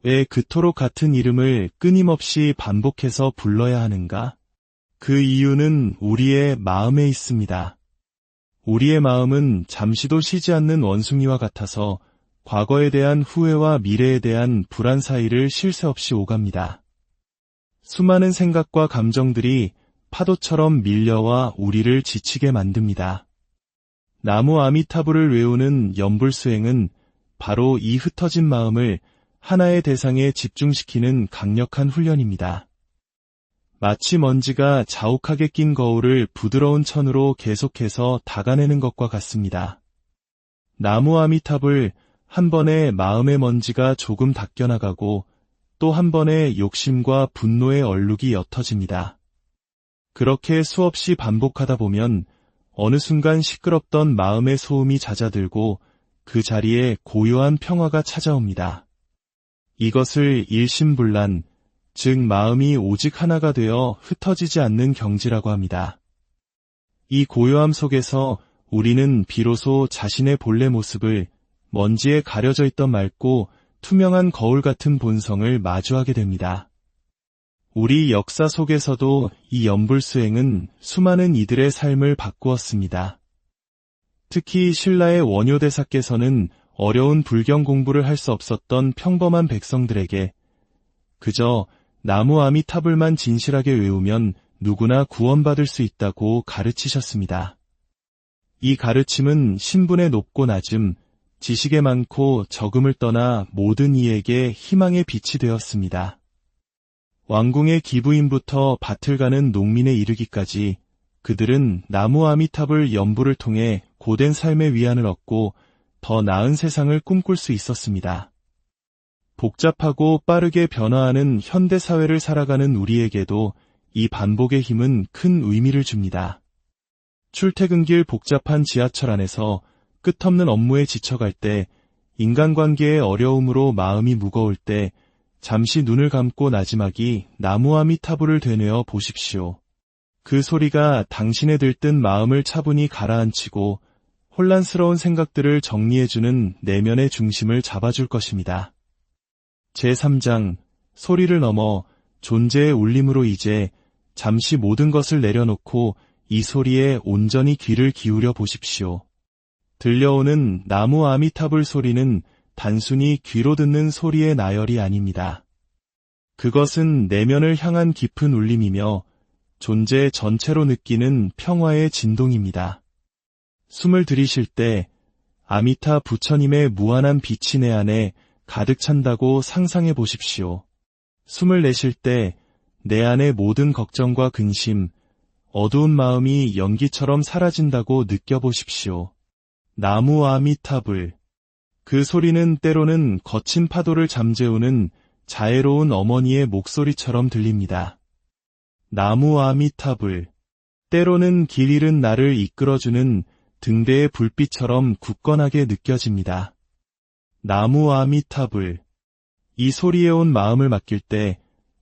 왜 그토록 같은 이름을 끊임없이 반복해서 불러야 하는가? 그 이유는 우리의 마음에 있습니다. 우리의 마음은 잠시도 쉬지 않는 원숭이와 같아서 과거에 대한 후회와 미래에 대한 불안 사이를 쉴 새 없이 오갑니다. 수많은 생각과 감정들이 파도처럼 밀려와 우리를 지치게 만듭니다. 나무 아미타불을 외우는 염불수행은 바로 이 흩어진 마음을 하나의 대상에 집중시키는 강력한 훈련입니다. 마치 먼지가 자욱하게 낀 거울을 부드러운 천으로 계속해서 닦아내는 것과 같습니다. 나무 아미타불 한 번에 마음의 먼지가 조금 닦여나가고 또 한 번에 욕심과 분노의 얼룩이 옅어집니다. 그렇게 수없이 반복하다 보면 어느 순간 시끄럽던 마음의 소음이 잦아들고 그 자리에 고요한 평화가 찾아옵니다. 이것을 일심불란, 즉 마음이 오직 하나가 되어 흩어지지 않는 경지라고 합니다. 이 고요함 속에서 우리는 비로소 자신의 본래 모습을 먼지에 가려져 있던 맑고 투명한 거울 같은 본성을 마주하게 됩니다. 우리 역사 속에서도 이 염불수행은 수많은 이들의 삶을 바꾸었습니다. 특히 신라의 원효대사께서는 어려운 불경 공부를 할 수 없었던 평범한 백성들에게 그저 나무 아미타불만 진실하게 외우면 누구나 구원받을 수 있다고 가르치셨습니다. 이 가르침은 신분의 높고 낮음, 지식의 많고 적음을 떠나 모든 이에게 희망의 빛이 되었습니다. 왕궁의 기부인부터 밭을 가는 농민에 이르기까지 그들은 나무 아미타불 연부를 통해 고된 삶의 위안을 얻고 더 나은 세상을 꿈꿀 수 있었습니다. 복잡하고 빠르게 변화하는 현대사회를 살아가는 우리에게도 이 반복의 힘은 큰 의미를 줍니다. 출퇴근길 복잡한 지하철 안에서 끝없는 업무에 지쳐갈 때, 인간관계의 어려움으로 마음이 무거울 때 잠시 눈을 감고 나지막이 나무 아미타불을 되뇌어 보십시오. 그 소리가 당신의 들뜬 마음을 차분히 가라앉히고 혼란스러운 생각들을 정리해주는 내면의 중심을 잡아줄 것입니다. 제3장 소리를 넘어 존재의 울림으로 이제 잠시 모든 것을 내려놓고 이 소리에 온전히 귀를 기울여 보십시오. 들려오는 나무 아미타불 소리는 단순히 귀로 듣는 소리의 나열이 아닙니다. 그것은 내면을 향한 깊은 울림이며 존재 전체로 느끼는 평화의 진동입니다. 숨을 들이쉴 때 아미타 부처님의 무한한 빛이 내 안에 가득 찬다고 상상해 보십시오. 숨을 내쉴 때 내 안의 모든 걱정과 근심, 어두운 마음이 연기처럼 사라진다고 느껴보십시오. 나무 아미타불. 그 소리는 때로는 거친 파도를 잠재우는 자애로운 어머니의 목소리처럼 들립니다. 나무 아미타불. 때로는 길 잃은 나를 이끌어주는 등대의 불빛처럼 굳건하게 느껴집니다. 나무 아미타불. 이 소리에 온 마음을 맡길 때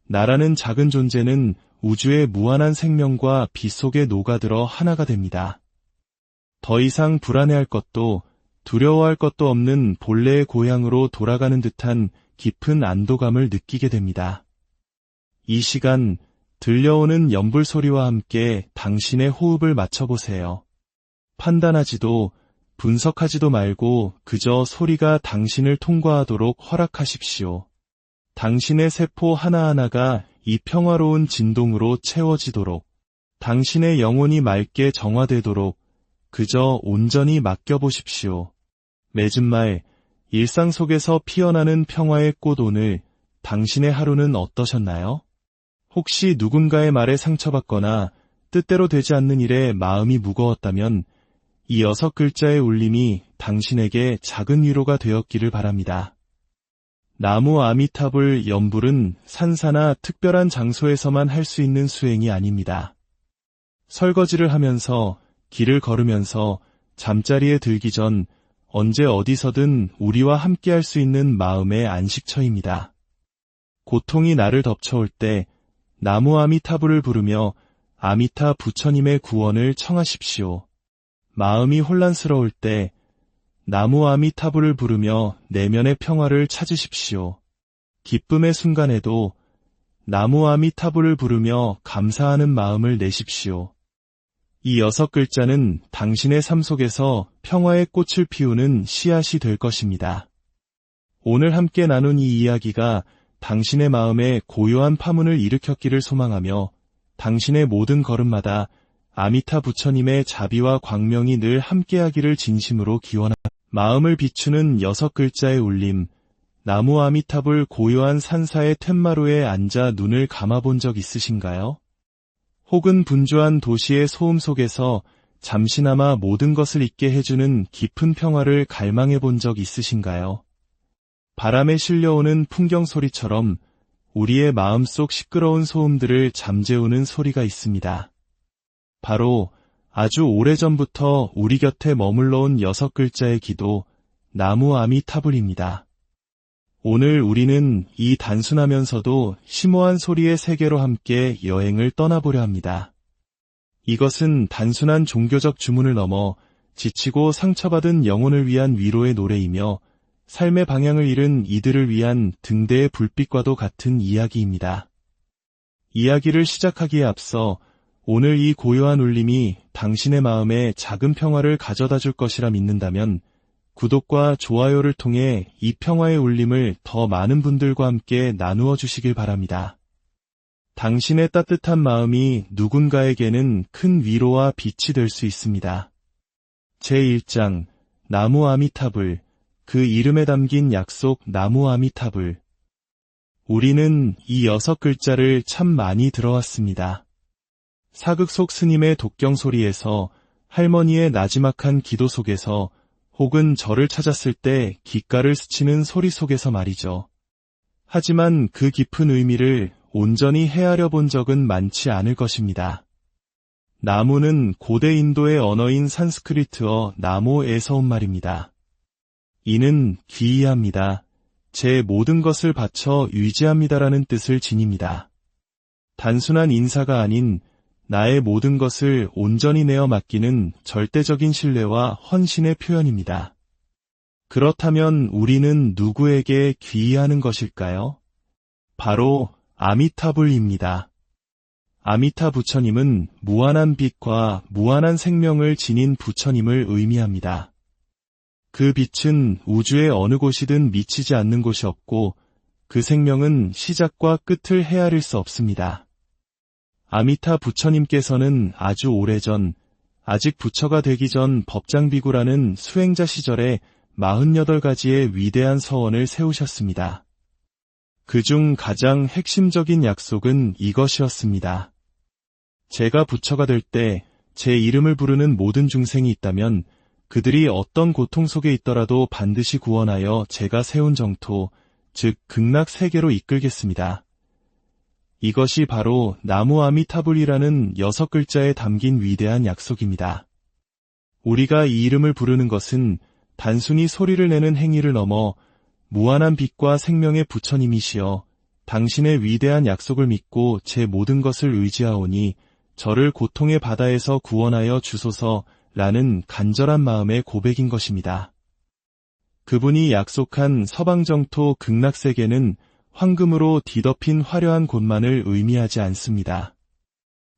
나라는 작은 존재는 우주의 무한한 생명과 빛 속에 녹아들어 하나가 됩니다. 더 이상 불안해할 것도 두려워할 것도 없는 본래의 고향으로 돌아가는 듯한 깊은 안도감을 느끼게 됩니다. 이 시간 들려오는 연불 소리와 함께 당신의 호흡을 맞춰보세요. 판단하지도 분석하지도 말고 그저 소리가 당신을 통과하도록 허락하십시오. 당신의 세포 하나하나가 이 평화로운 진동으로 채워지도록, 당신의 영혼이 맑게 정화되도록 그저 온전히 맡겨보십시오. 맺은 말, 일상 속에서 피어나는 평화의 꽃. 오늘 당신의 하루는 어떠셨나요? 혹시 누군가의 말에 상처받거나 뜻대로 되지 않는 일에 마음이 무거웠다면 이 6글자의 울림이 당신에게 작은 위로가 되었기를 바랍니다. 나무 아미타불 연불은 산사나 특별한 장소에서만 할 수 있는 수행이 아닙니다. 설거지를 하면서, 길을 걸으면서, 잠자리에 들기 전 언제 어디서든 우리와 함께 할 수 있는 마음의 안식처입니다. 고통이 나를 덮쳐올 때 나무 아미타불을 부르며 아미타 부처님의 구원을 청하십시오. 마음이 혼란스러울 때 나무 아미타불을 부르며 내면의 평화를 찾으십시오. 기쁨의 순간에도 나무 아미타불을 부르며 감사하는 마음을 내십시오. 이 6글자는 당신의 삶 속에서 평화의 꽃을 피우는 씨앗이 될 것입니다. 오늘 함께 나눈 이 이야기가 당신의 마음에 고요한 파문을 일으켰기를 소망하며 당신의 모든 걸음마다 아미타 부처님의 자비와 광명이 늘 함께하기를 진심으로 기원합니다. 마음을 비추는 6글자의 울림, 나무 아미타불 고요한 산사의 툇마루에 앉아 눈을 감아본 적 있으신가요? 혹은 분주한 도시의 소음 속에서 잠시나마 모든 것을 잊게 해주는 깊은 평화를 갈망해 본 적 있으신가요? 바람에 실려오는 풍경 소리처럼 우리의 마음속 시끄러운 소음들을 잠재우는 소리가 있습니다. 바로 아주 오래전부터 우리 곁에 머물러온 6글자의 기도, 나무 아미타불입니다. 오늘 우리는 이 단순하면서도 심오한 소리의 세계로 함께 여행을 떠나보려 합니다. 이것은 단순한 종교적 주문을 넘어 지치고 상처받은 영혼을 위한 위로의 노래이며 삶의 방향을 잃은 이들을 위한 등대의 불빛과도 같은 이야기입니다. 이야기를 시작하기에 앞서 오늘 이 고요한 울림이 당신의 마음에 작은 평화를 가져다 줄 것이라 믿는다면 구독과 좋아요를 통해 이 평화의 울림을 더 많은 분들과 함께 나누어 주시길 바랍니다. 당신의 따뜻한 마음이 누군가에게는 큰 위로와 빛이 될 수 있습니다. 제1장 나무 아미타불, 그 이름에 담긴 약속 나무 아미타불. 우리는 이 6글자를 참 많이 들어왔습니다. 사극 속 스님의 독경 소리에서, 할머니의 나지막한 기도 속에서, 혹은 저를 찾았을 때 귓가를 스치는 소리 속에서 말이죠. 하지만 그 깊은 의미를 온전히 헤아려 본 적은 많지 않을 것입니다. 나무는 고대 인도의 언어인 산스크리트어 나모에서 온 말입니다. 이는 귀의합니다. 제 모든 것을 바쳐 유지합니다라는 뜻을 지닙니다. 단순한 인사가 아닌 나의 모든 것을 온전히 내어 맡기는 절대적인 신뢰와 헌신의 표현입니다. 그렇다면 우리는 누구에게 귀의하는 것일까요? 바로 아미타불입니다. 아미타 부처님은 무한한 빛과 무한한 생명을 지닌 부처님을 의미합니다. 그 빛은 우주의 어느 곳이든 미치지 않는 곳이 없고 그 생명은 시작과 끝을 헤아릴 수 없습니다. 아미타 부처님께서는 아주 오래전, 아직 부처가 되기 전 법장비구라는 수행자 시절에 48가지의 위대한 서원을 세우셨습니다. 그중 가장 핵심적인 약속은 이것이었습니다. 제가 부처가 될 때 제 이름을 부르는 모든 중생이 있다면 그들이 어떤 고통 속에 있더라도 반드시 구원하여 제가 세운 정토, 즉 극락 세계로 이끌겠습니다. 이것이 바로 나무 아미타불이라는 6글자에 담긴 위대한 약속입니다. 우리가 이 이름을 부르는 것은 단순히 소리를 내는 행위를 넘어 무한한 빛과 생명의 부처님이시여 당신의 위대한 약속을 믿고 제 모든 것을 의지하오니 저를 고통의 바다에서 구원하여 주소서 라는 간절한 마음의 고백인 것입니다. 그분이 약속한 서방정토 극락세계는 황금으로 뒤덮인 화려한 곳만을 의미하지 않습니다.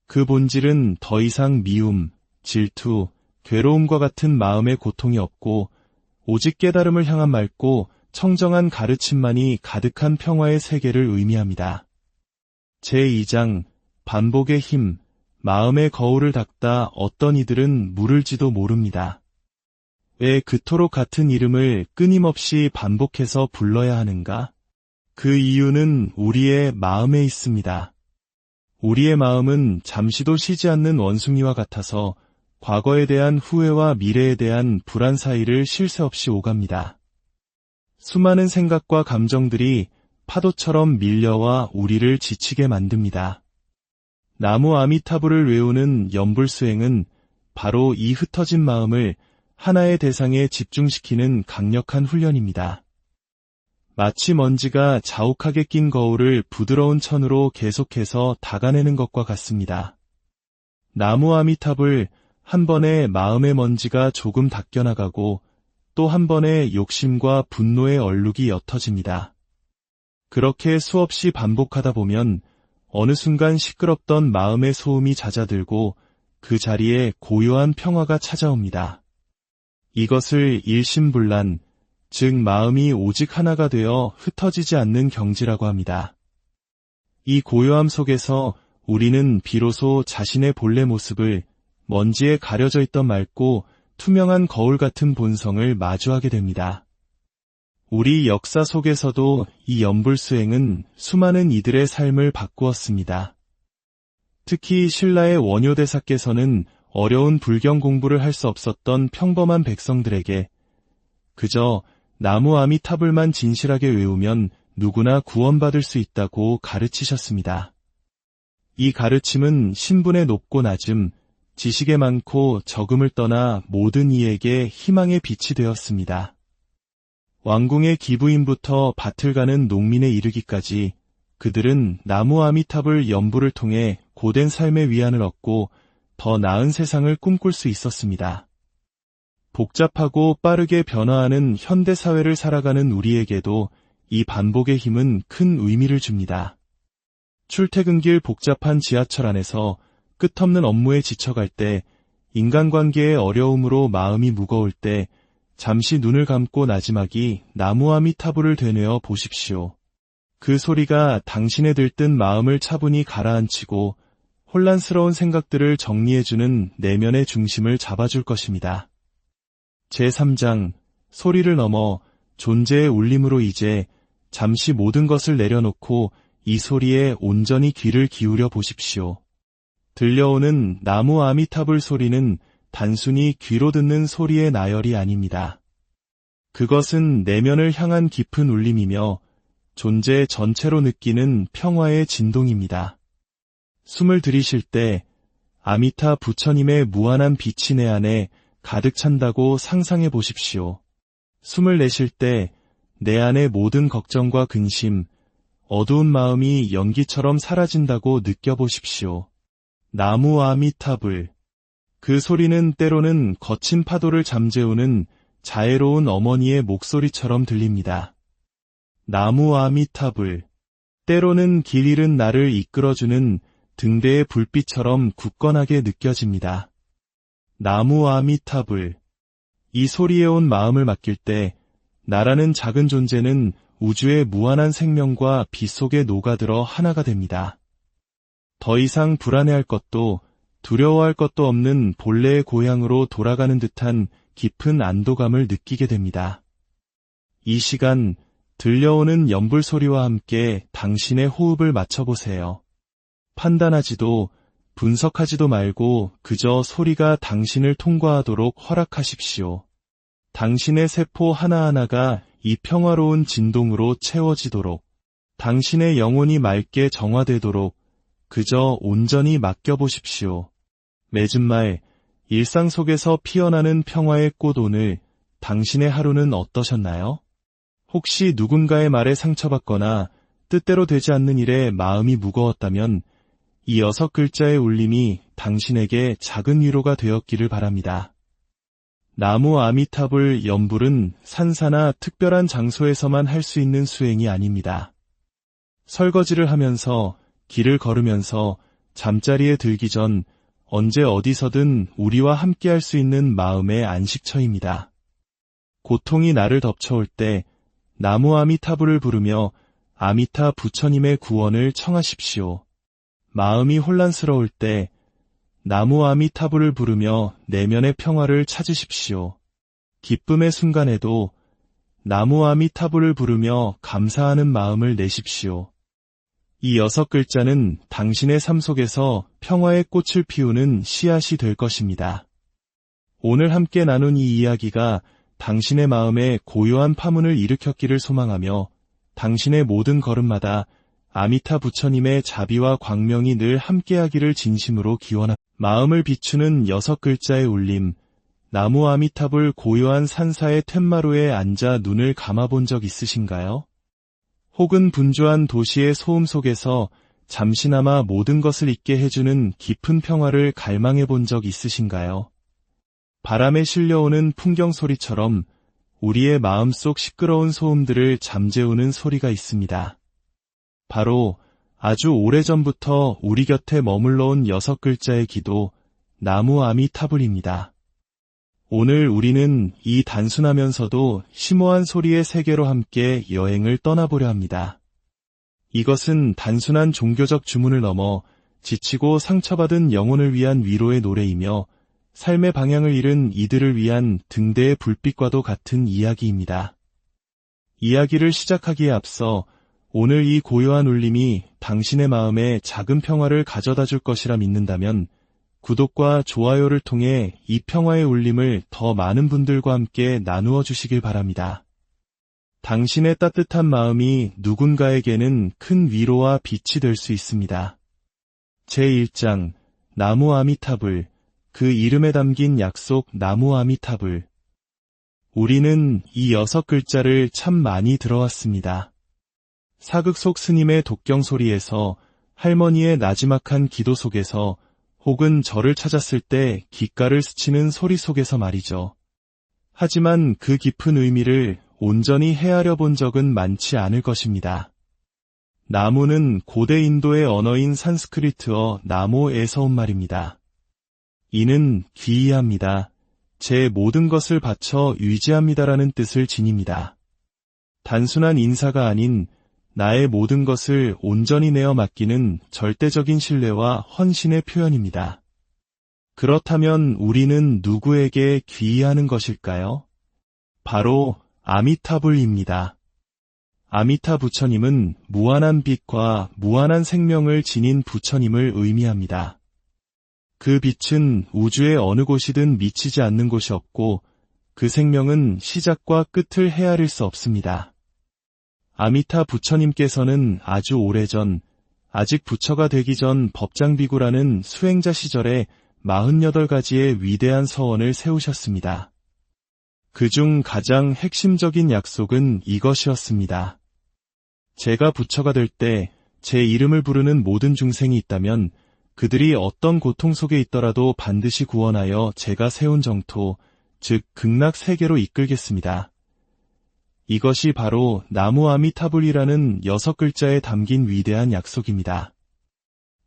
그 본질은 더 이상 미움, 질투, 괴로움과 같은 마음의 고통이 없고 오직 깨달음을 향한 맑고 청정한 가르침만이 가득한 평화의 세계를 의미합니다. 제2장 반복의 힘, 마음의 거울을 닦다 어떤 이들은 물을지도 모릅니다. 왜 그토록 같은 이름을 끊임없이 반복해서 불러야 하는가? 그 이유는 우리의 마음에 있습니다. 우리의 마음은 잠시도 쉬지 않는 원숭이와 같아서 과거에 대한 후회와 미래에 대한 불안 사이를 쉴 새 없이 오갑니다. 수많은 생각과 감정들이 파도처럼 밀려와 우리를 지치게 만듭니다. 나무 아미타불을 외우는 연불수행은 바로 이 흩어진 마음을 하나의 대상에 집중시키는 강력한 훈련입니다. 마치 먼지가 자욱하게 낀 거울을 부드러운 천으로 계속해서 닦아내는 것과 같습니다. 나무 아미타불 한 번에 마음의 먼지가 조금 닦여나가고 또 한 번에 욕심과 분노의 얼룩이 옅어집니다. 그렇게 수없이 반복하다 보면 어느 순간 시끄럽던 마음의 소음이 잦아들고 그 자리에 고요한 평화가 찾아옵니다. 이것을 일심불란, 즉 마음이 오직 하나가 되어 흩어지지 않는 경지라고 합니다. 이 고요함 속에서 우리는 비로소 자신의 본래 모습을 먼지에 가려져 있던 맑고 투명한 거울 같은 본성을 마주하게 됩니다. 우리 역사 속에서도 이 연불수행은 수많은 이들의 삶을 바꾸었습니다. 특히 신라의 원효대사께서는 어려운 불경 공부를 할 수 없었던 평범한 백성들에게 그저 나무 아미타불만 진실하게 외우면 누구나 구원받을 수 있다고 가르치셨습니다. 이 가르침은 신분의 높고 낮음, 지식의 많고 적음을 떠나 모든 이에게 희망의 빛이 되었습니다. 왕궁의 기부인부터 밭을 가는 농민에 이르기까지 그들은 나무 아미타불 연불을 통해 고된 삶의 위안을 얻고 더 나은 세상을 꿈꿀 수 있었습니다. 복잡하고 빠르게 변화하는 현대사회를 살아가는 우리에게도 이 반복의 힘은 큰 의미를 줍니다. 출퇴근길 복잡한 지하철 안에서 끝없는 업무에 지쳐갈 때, 인간관계의 어려움으로 마음이 무거울 때 잠시 눈을 감고 나지막이 나무 아미타불을 되뇌어 보십시오. 그 소리가 당신의 들뜬 마음을 차분히 가라앉히고 혼란스러운 생각들을 정리해주는 내면의 중심을 잡아줄 것입니다. 제3장 소리를 넘어 존재의 울림으로 이제 잠시 모든 것을 내려놓고 이 소리에 온전히 귀를 기울여 보십시오. 들려오는 나무 아미타불 소리는 단순히 귀로 듣는 소리의 나열이 아닙니다. 그것은 내면을 향한 깊은 울림이며 존재 전체로 느끼는 평화의 진동입니다. 숨을 들이쉴 때 아미타 부처님의 무한한 빛이 내 안에 가득 찬다고 상상해 보십시오. 숨을 내쉴 때 내 안의 모든 걱정과 근심, 어두운 마음이 연기처럼 사라진다고 느껴보십시오. 나무 아미타불. 그 소리는 때로는 거친 파도를 잠재우는 자애로운 어머니의 목소리처럼 들립니다. 나무 아미타불. 때로는 길 잃은 나를 이끌어주는 등대의 불빛처럼 굳건하게 느껴집니다. 나무 아미타불. 이 소리에 온 마음을 맡길 때 나라는 작은 존재는 우주의 무한한 생명과 빛 속에 녹아들어 하나가 됩니다. 더 이상 불안해할 것도 두려워할 것도 없는 본래의 고향으로 돌아가는 듯한 깊은 안도감을 느끼게 됩니다. 이 시간 들려오는 연불 소리와 함께 당신의 호흡을 맞춰보세요. 판단하지도 분석하지도 말고 그저 소리가 당신을 통과하도록 허락하십시오. 당신의 세포 하나하나가 이 평화로운 진동으로 채워지도록, 당신의 영혼이 맑게 정화되도록 그저 온전히 맡겨보십시오. 맺은 말, 일상 속에서 피어나는 평화의 꽃 오늘 당신의 하루는 어떠셨나요? 혹시 누군가의 말에 상처받거나 뜻대로 되지 않는 일에 마음이 무거웠다면 이 6글자의 울림이 당신에게 작은 위로가 되었기를 바랍니다. 나무 아미타불 연불은 산사나 특별한 장소에서만 할 수 있는 수행이 아닙니다. 설거지를 하면서, 길을 걸으면서, 잠자리에 들기 전 언제 어디서든 우리와 함께 할 수 있는 마음의 안식처입니다. 고통이 나를 덮쳐올 때 나무 아미타불을 부르며 아미타 부처님의 구원을 청하십시오. 마음이 혼란스러울 때 나무 아미타불을 부르며 내면의 평화를 찾으십시오. 기쁨의 순간에도 나무 아미타불을 부르며 감사하는 마음을 내십시오. 이 6글자는 당신의 삶 속에서 평화의 꽃을 피우는 씨앗이 될 것입니다. 오늘 함께 나눈 이 이야기가 당신의 마음에 고요한 파문을 일으켰기를 소망하며 당신의 모든 걸음마다 아미타 부처님의 자비와 광명이 늘 함께하기를 진심으로 기원합니다. 마음을 비추는 6글자의 울림. 나무 아미타불 고요한 산사의 툇마루에 앉아 눈을 감아본 적 있으신가요? 혹은 분주한 도시의 소음 속에서 잠시나마 모든 것을 잊게 해주는 깊은 평화를 갈망해 본 적 있으신가요? 바람에 실려오는 풍경 소리처럼 우리의 마음속 시끄러운 소음들을 잠재우는 소리가 있습니다. 바로 아주 오래전부터 우리 곁에 머물러 온 6글자의 기도, 나무 아미타불입니다. 오늘 우리는 이 단순하면서도 심오한 소리의 세계로 함께 여행을 떠나보려 합니다. 이것은 단순한 종교적 주문을 넘어 지치고 상처받은 영혼을 위한 위로의 노래이며 삶의 방향을 잃은 이들을 위한 등대의 불빛과도 같은 이야기입니다. 이야기를 시작하기에 앞서 오늘 이 고요한 울림이 당신의 마음에 작은 평화를 가져다 줄 것이라 믿는다면 구독과 좋아요를 통해 이 평화의 울림을 더 많은 분들과 함께 나누어 주시길 바랍니다. 당신의 따뜻한 마음이 누군가에게는 큰 위로와 빛이 될 수 있습니다. 제1장 나무 아미타불, 그 이름에 담긴 약속 나무 아미타불. 우리는 이 6글자를 참 많이 들어왔습니다. 사극 속 스님의 독경 소리에서, 할머니의 나지막한 기도 속에서, 혹은 저를 찾았을 때 귓가를 스치는 소리 속에서 말이죠. 하지만 그 깊은 의미를 온전히 헤아려 본 적은 많지 않을 것입니다. 나무는 고대 인도의 언어인 산스크리트어 나모에서 온 말입니다. 이는 귀의합니다. 제 모든 것을 바쳐 유지합니다라는 뜻을 지닙니다. 단순한 인사가 아닌 나의 모든 것을 온전히 내어 맡기는 절대적인 신뢰와 헌신의 표현입니다. 그렇다면 우리는 누구에게 귀의하는 것일까요? 바로 아미타불입니다. 아미타 부처님은 무한한 빛과 무한한 생명을 지닌 부처님을 의미합니다. 그 빛은 우주의 어느 곳이든 미치지 않는 곳이 없고 그 생명은 시작과 끝을 헤아릴 수 없습니다. 아미타 부처님께서는 아주 오래전, 아직 부처가 되기 전 법장비구라는 수행자 시절에 48가지의 위대한 서원을 세우셨습니다. 그중 가장 핵심적인 약속은 이것이었습니다. 제가 부처가 될 때 제 이름을 부르는 모든 중생이 있다면 그들이 어떤 고통 속에 있더라도 반드시 구원하여 제가 세운 정토, 즉 극락 세계로 이끌겠습니다. 이것이 바로 나무 아미타불이라는 6글자에 담긴 위대한 약속입니다.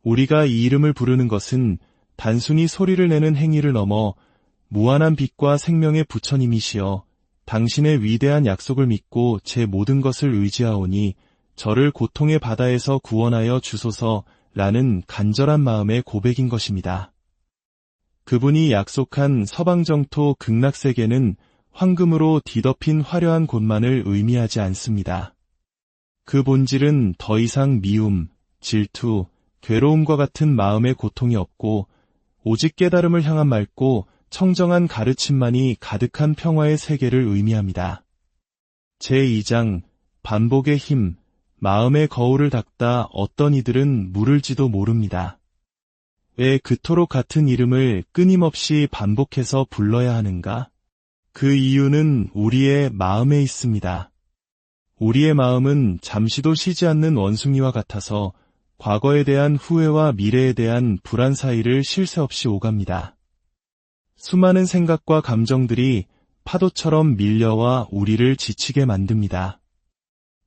우리가 이 이름을 부르는 것은 단순히 소리를 내는 행위를 넘어 무한한 빛과 생명의 부처님이시여 당신의 위대한 약속을 믿고 제 모든 것을 의지하오니 저를 고통의 바다에서 구원하여 주소서라는 간절한 마음의 고백인 것입니다. 그분이 약속한 서방정토 극락세계는 황금으로 뒤덮인 화려한 곳만을 의미하지 않습니다. 그 본질은 더 이상 미움, 질투, 괴로움과 같은 마음의 고통이 없고 오직 깨달음을 향한 맑고 청정한 가르침만이 가득한 평화의 세계를 의미합니다. 제2장 반복의 힘, 마음의 거울을 닦다 어떤 이들은 물을지도 모릅니다. 왜 그토록 같은 이름을 끊임없이 반복해서 불러야 하는가? 그 이유는 우리의 마음에 있습니다. 우리의 마음은 잠시도 쉬지 않는 원숭이와 같아서 과거에 대한 후회와 미래에 대한 불안 사이를 쉴 새 없이 오갑니다. 수많은 생각과 감정들이 파도처럼 밀려와 우리를 지치게 만듭니다.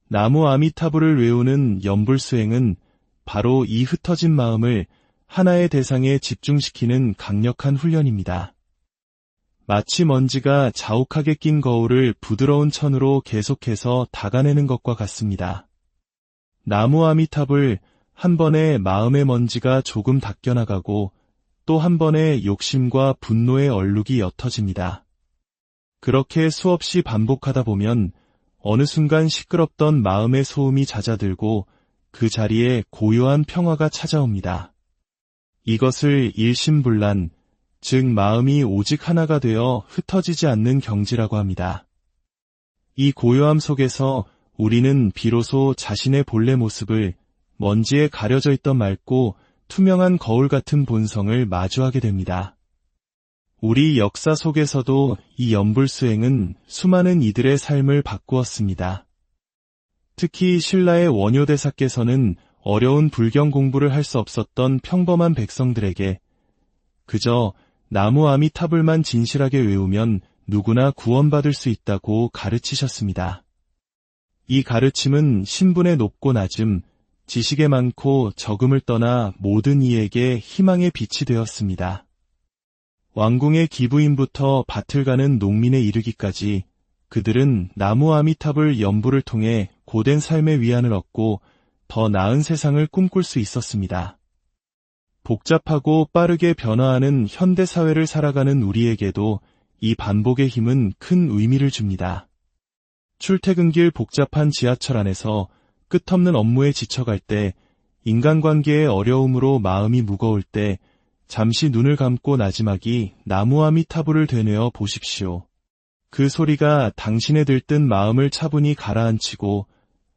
나무 아미타불을 외우는 연불수행은 바로 이 흩어진 마음을 하나의 대상에 집중시키는 강력한 훈련입니다. 마치 먼지가 자욱하게 낀 거울을 부드러운 천으로 계속해서 닦아내는 것과 같습니다. 나무 아미타불 한 번에 마음의 먼지가 조금 닦여나가고 또 한 번에 욕심과 분노의 얼룩이 옅어집니다. 그렇게 수없이 반복하다 보면 어느 순간 시끄럽던 마음의 소음이 잦아들고 그 자리에 고요한 평화가 찾아옵니다. 이것을 일심불란, 즉 마음이 오직 하나가 되어 흩어지지 않는 경지라고 합니다. 이 고요함 속에서 우리는 비로소 자신의 본래 모습을 먼지에 가려져 있던 맑고 투명한 거울 같은 본성을 마주하게 됩니다. 우리 역사 속에서도 이 연불수행은 수많은 이들의 삶을 바꾸었습니다. 특히 신라의 원효대사께서는 어려운 불경 공부를 할 수 없었던 평범한 백성들에게 그저 나무 아미타불만 진실하게 외우면 누구나 구원받을 수 있다고 가르치셨습니다. 이 가르침은 신분의 높고 낮음, 지식의 많고 적음을 떠나 모든 이에게 희망의 빛이 되었습니다. 왕궁의 기부인부터 밭을 가는 농민에 이르기까지 그들은 나무 아미타불 연불을 통해 고된 삶의 위안을 얻고 더 나은 세상을 꿈꿀 수 있었습니다. 복잡하고 빠르게 변화하는 현대사회를 살아가는 우리에게도 이 반복의 힘은 큰 의미를 줍니다. 출퇴근길 복잡한 지하철 안에서 끝없는 업무에 지쳐갈 때, 인간관계의 어려움으로 마음이 무거울 때 잠시 눈을 감고 나지막이 나무 아미타불을 되뇌어 보십시오. 그 소리가 당신의 들뜬 마음을 차분히 가라앉히고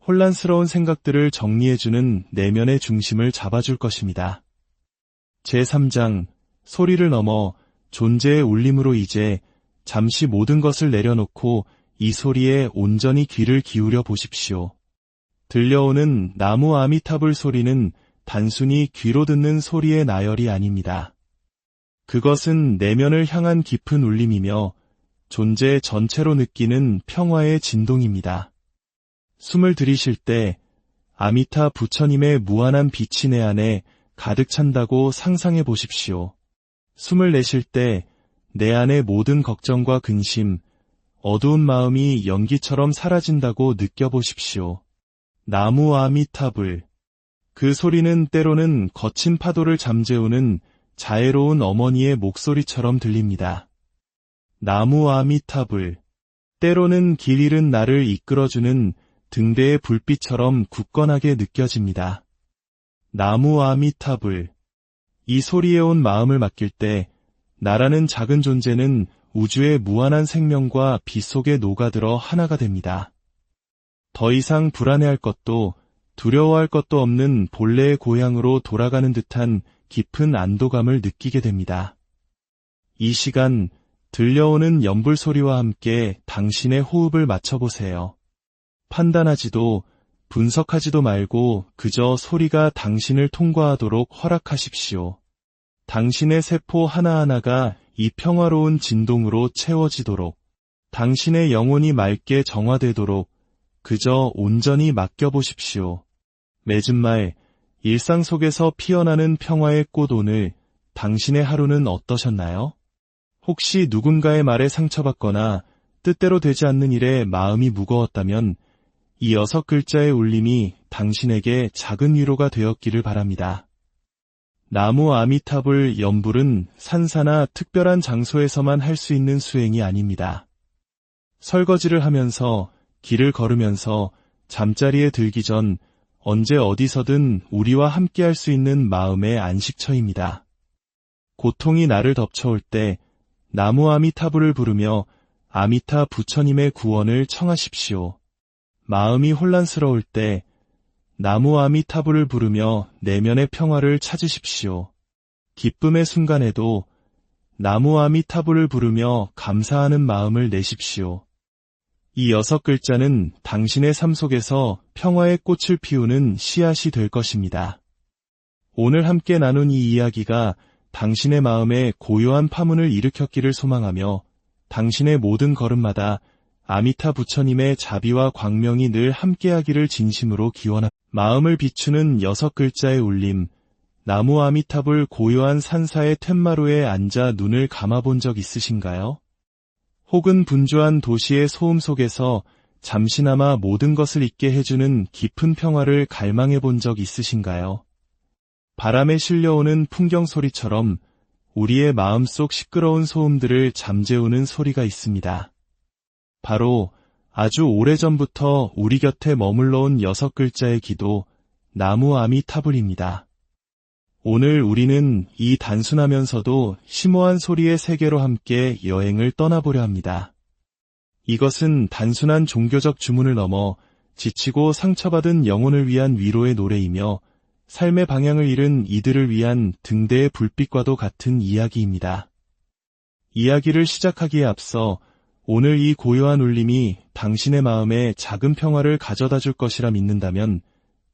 혼란스러운 생각들을 정리해주는 내면의 중심을 잡아줄 것입니다. 제3장 소리를 넘어 존재의 울림으로 이제 잠시 모든 것을 내려놓고 이 소리에 온전히 귀를 기울여 보십시오. 들려오는 나무 아미타불 소리는 단순히 귀로 듣는 소리의 나열이 아닙니다. 그것은 내면을 향한 깊은 울림이며 존재 전체로 느끼는 평화의 진동입니다. 숨을 들이쉴 때 아미타 부처님의 무한한 빛이 내 안에 가득 찬다고 상상해 보십시오. 숨을 내쉴 때 내 안의 모든 걱정과 근심, 어두운 마음이 연기처럼 사라진다고 느껴보십시오. 나무 아미타불. 그 소리는 때로는 거친 파도를 잠재우는 자애로운 어머니의 목소리처럼 들립니다. 나무 아미타불. 때로는 길 잃은 나를 이끌어주는 등대의 불빛처럼 굳건하게 느껴집니다. 나무 아미타불. 이 소리에 온 마음을 맡길 때 나라는 작은 존재는 우주의 무한한 생명과 빛 속에 녹아들어 하나가 됩니다. 더 이상 불안해할 것도 두려워할 것도 없는 본래의 고향으로 돌아가는 듯한 깊은 안도감을 느끼게 됩니다. 이 시간 들려오는 연불 소리와 함께 당신의 호흡을 맞춰보세요. 판단하지도 분석하지도 말고 그저 소리가 당신을 통과하도록 허락하십시오. 당신의 세포 하나하나가 이 평화로운 진동으로 채워지도록, 당신의 영혼이 맑게 정화되도록 그저 온전히 맡겨보십시오. 맺은 말, 일상 속에서 피어나는 평화의 꽃 오늘 당신의 하루는 어떠셨나요? 혹시 누군가의 말에 상처받거나 뜻대로 되지 않는 일에 마음이 무거웠다면 이 6글자의 울림이 당신에게 작은 위로가 되었기를 바랍니다. 나무 아미타불 연불은 산사나 특별한 장소에서만 할 수 있는 수행이 아닙니다. 설거지를 하면서, 길을 걸으면서, 잠자리에 들기 전 언제 어디서든 우리와 함께 할 수 있는 마음의 안식처입니다. 고통이 나를 덮쳐올 때 나무 아미타불을 부르며 아미타 부처님의 구원을 청하십시오. 마음이 혼란스러울 때 나무 아미타불을 부르며 내면의 평화를 찾으십시오. 기쁨의 순간에도 나무 아미타불을 부르며 감사하는 마음을 내십시오. 이 6글자는 당신의 삶 속에서 평화의 꽃을 피우는 씨앗이 될 것입니다. 오늘 함께 나눈 이 이야기가 당신의 마음에 고요한 파문을 일으켰기를 소망하며 당신의 모든 걸음마다 아미타 부처님의 자비와 광명이 늘 함께하기를 진심으로 기원합니다. 마음을 비추는 6글자의 울림. 나무 아미타불 고요한 산사의 툇마루에 앉아 눈을 감아본 적 있으신가요? 혹은 분주한 도시의 소음 속에서 잠시나마 모든 것을 잊게 해주는 깊은 평화를 갈망해 본 적 있으신가요? 바람에 실려오는 풍경 소리처럼 우리의 마음속 시끄러운 소음들을 잠재우는 소리가 있습니다. 바로 아주 오래전부터 우리 곁에 머물러온 6글자의 기도, 나무 아미타불입니다. 오늘 우리는 이 단순하면서도 심오한 소리의 세계로 함께 여행을 떠나보려 합니다. 이것은 단순한 종교적 주문을 넘어 지치고 상처받은 영혼을 위한 위로의 노래이며 삶의 방향을 잃은 이들을 위한 등대의 불빛과도 같은 이야기입니다. 이야기를 시작하기에 앞서 오늘 이 고요한 울림이 당신의 마음에 작은 평화를 가져다 줄 것이라 믿는다면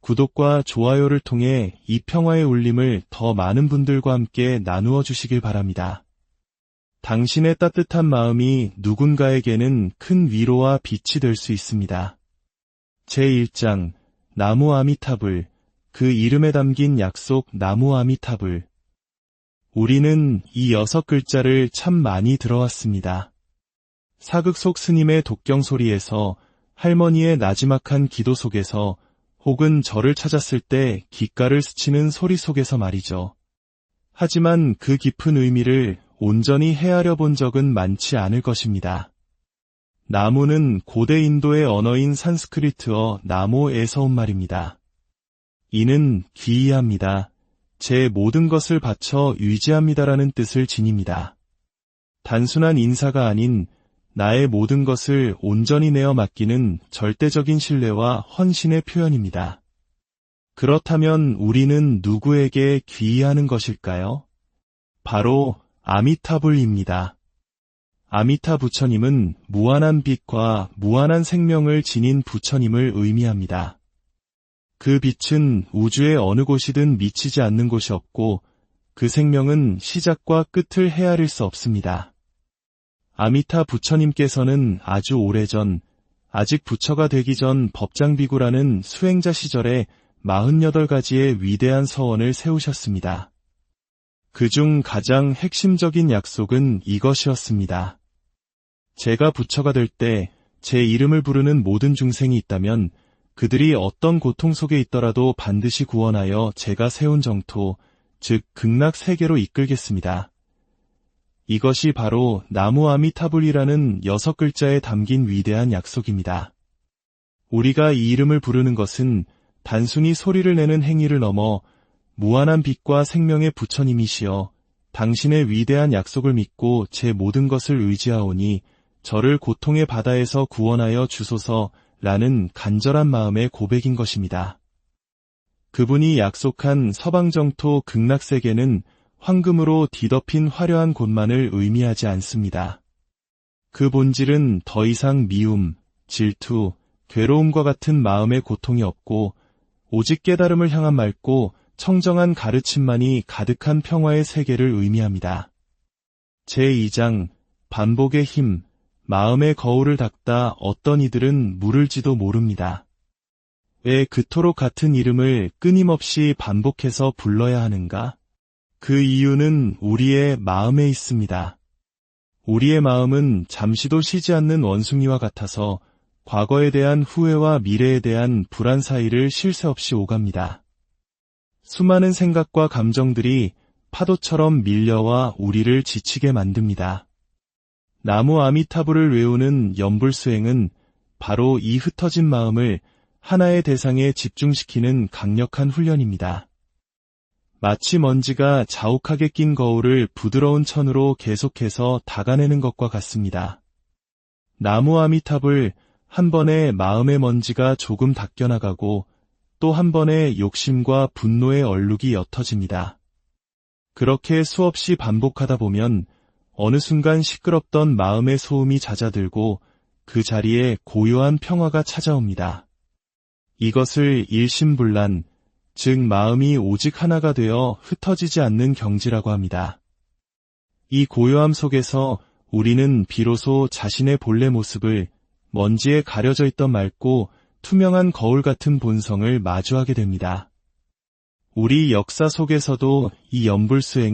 구독과 좋아요를 통해 이 평화의 울림을 더 많은 분들과 함께 나누어 주시길 바랍니다. 당신의 따뜻한 마음이 누군가에게는 큰 위로와 빛이 될 수 있습니다. 제1장 나무 아미타불, 그 이름에 담긴 약속 나무 아미타불. 우리는 이 6글자를 참 많이 들어왔습니다. 사극 속 스님의 독경 소리에서, 할머니의 나지막한 기도 속에서, 혹은 저를 찾았을 때 귓가를 스치는 소리 속에서 말이죠. 하지만 그 깊은 의미를 온전히 헤아려 본 적은 많지 않을 것입니다. 나무는 고대 인도의 언어인 산스크리트어 나모에서 온 말입니다. 이는 귀의합니다. 제 모든 것을 바쳐 유지합니다라는 뜻을 지닙니다. 단순한 인사가 아닌 나의 모든 것을 온전히 내어 맡기는 절대적인 신뢰와 헌신의 표현입니다. 그렇다면 우리는 누구에게 귀의하는 것일까요? 바로 아미타불입니다. 아미타 부처님은 무한한 빛과 무한한 생명을 지닌 부처님을 의미합니다. 그 빛은 우주의 어느 곳이든 미치지 않는 곳이 없고 그 생명은 시작과 끝을 헤아릴 수 없습니다. 아미타 부처님께서는 아주 오래전, 아직 부처가 되기 전 법장비구라는 수행자 시절에 48가지의 위대한 서원을 세우셨습니다. 그중 가장 핵심적인 약속은 이것이었습니다. 제가 부처가 될 때 제 이름을 부르는 모든 중생이 있다면 그들이 어떤 고통 속에 있더라도 반드시 구원하여 제가 세운 정토, 즉 극락 세계로 이끌겠습니다. 이것이 바로 나무 아미타불이라는 6글자에 담긴 위대한 약속입니다. 우리가 이 이름을 부르는 것은 단순히 소리를 내는 행위를 넘어 무한한 빛과 생명의 부처님이시여 당신의 위대한 약속을 믿고 제 모든 것을 의지하오니 저를 고통의 바다에서 구원하여 주소서라는 간절한 마음의 고백인 것입니다. 그분이 약속한 서방정토 극락세계는 황금으로 뒤덮인 화려한 곳만을 의미하지 않습니다. 그 본질은 더 이상 미움, 질투, 괴로움과 같은 마음의 고통이 없고 오직 깨달음을 향한 맑고 청정한 가르침만이 가득한 평화의 세계를 의미합니다. 제2장 반복의 힘, 마음의 거울을 닦다 어떤 이들은 물을지도 모릅니다. 왜 그토록 같은 이름을 끊임없이 반복해서 불러야 하는가? 그 이유는 우리의 마음에 있습니다. 우리의 마음은 잠시도 쉬지 않는 원숭이와 같아서 과거에 대한 후회와 미래에 대한 불안 사이를 쉴 새 없이 오갑니다. 수많은 생각과 감정들이 파도처럼 밀려와 우리를 지치게 만듭니다. 나무 아미타불을 외우는 연불수행은 바로 이 흩어진 마음을 하나의 대상에 집중시키는 강력한 훈련입니다. 마치 먼지가 자욱하게 낀 거울을 부드러운 천으로 계속해서 닦아내는 것과 같습니다. 나무 아미타불 한 번에 마음의 먼지가 조금 닦여나가고 또 한 번에 욕심과 분노의 얼룩이 옅어집니다. 그렇게 수없이 반복하다 보면 어느 순간 시끄럽던 마음의 소음이 잦아들고 그 자리에 고요한 평화가 찾아옵니다. 이것을 일심불란, 즉 마음이 오직 하나가 되어 흩어지지 않는 경지라고 합니다. 이 고요함 속에서 우리는 비로소 자신의 본래 모습을, 먼지에 가려져 있던 맑고 투명한 거울 같은 본성을 마주하게 됩니다. 우리 역사 속에서도 이 연불수행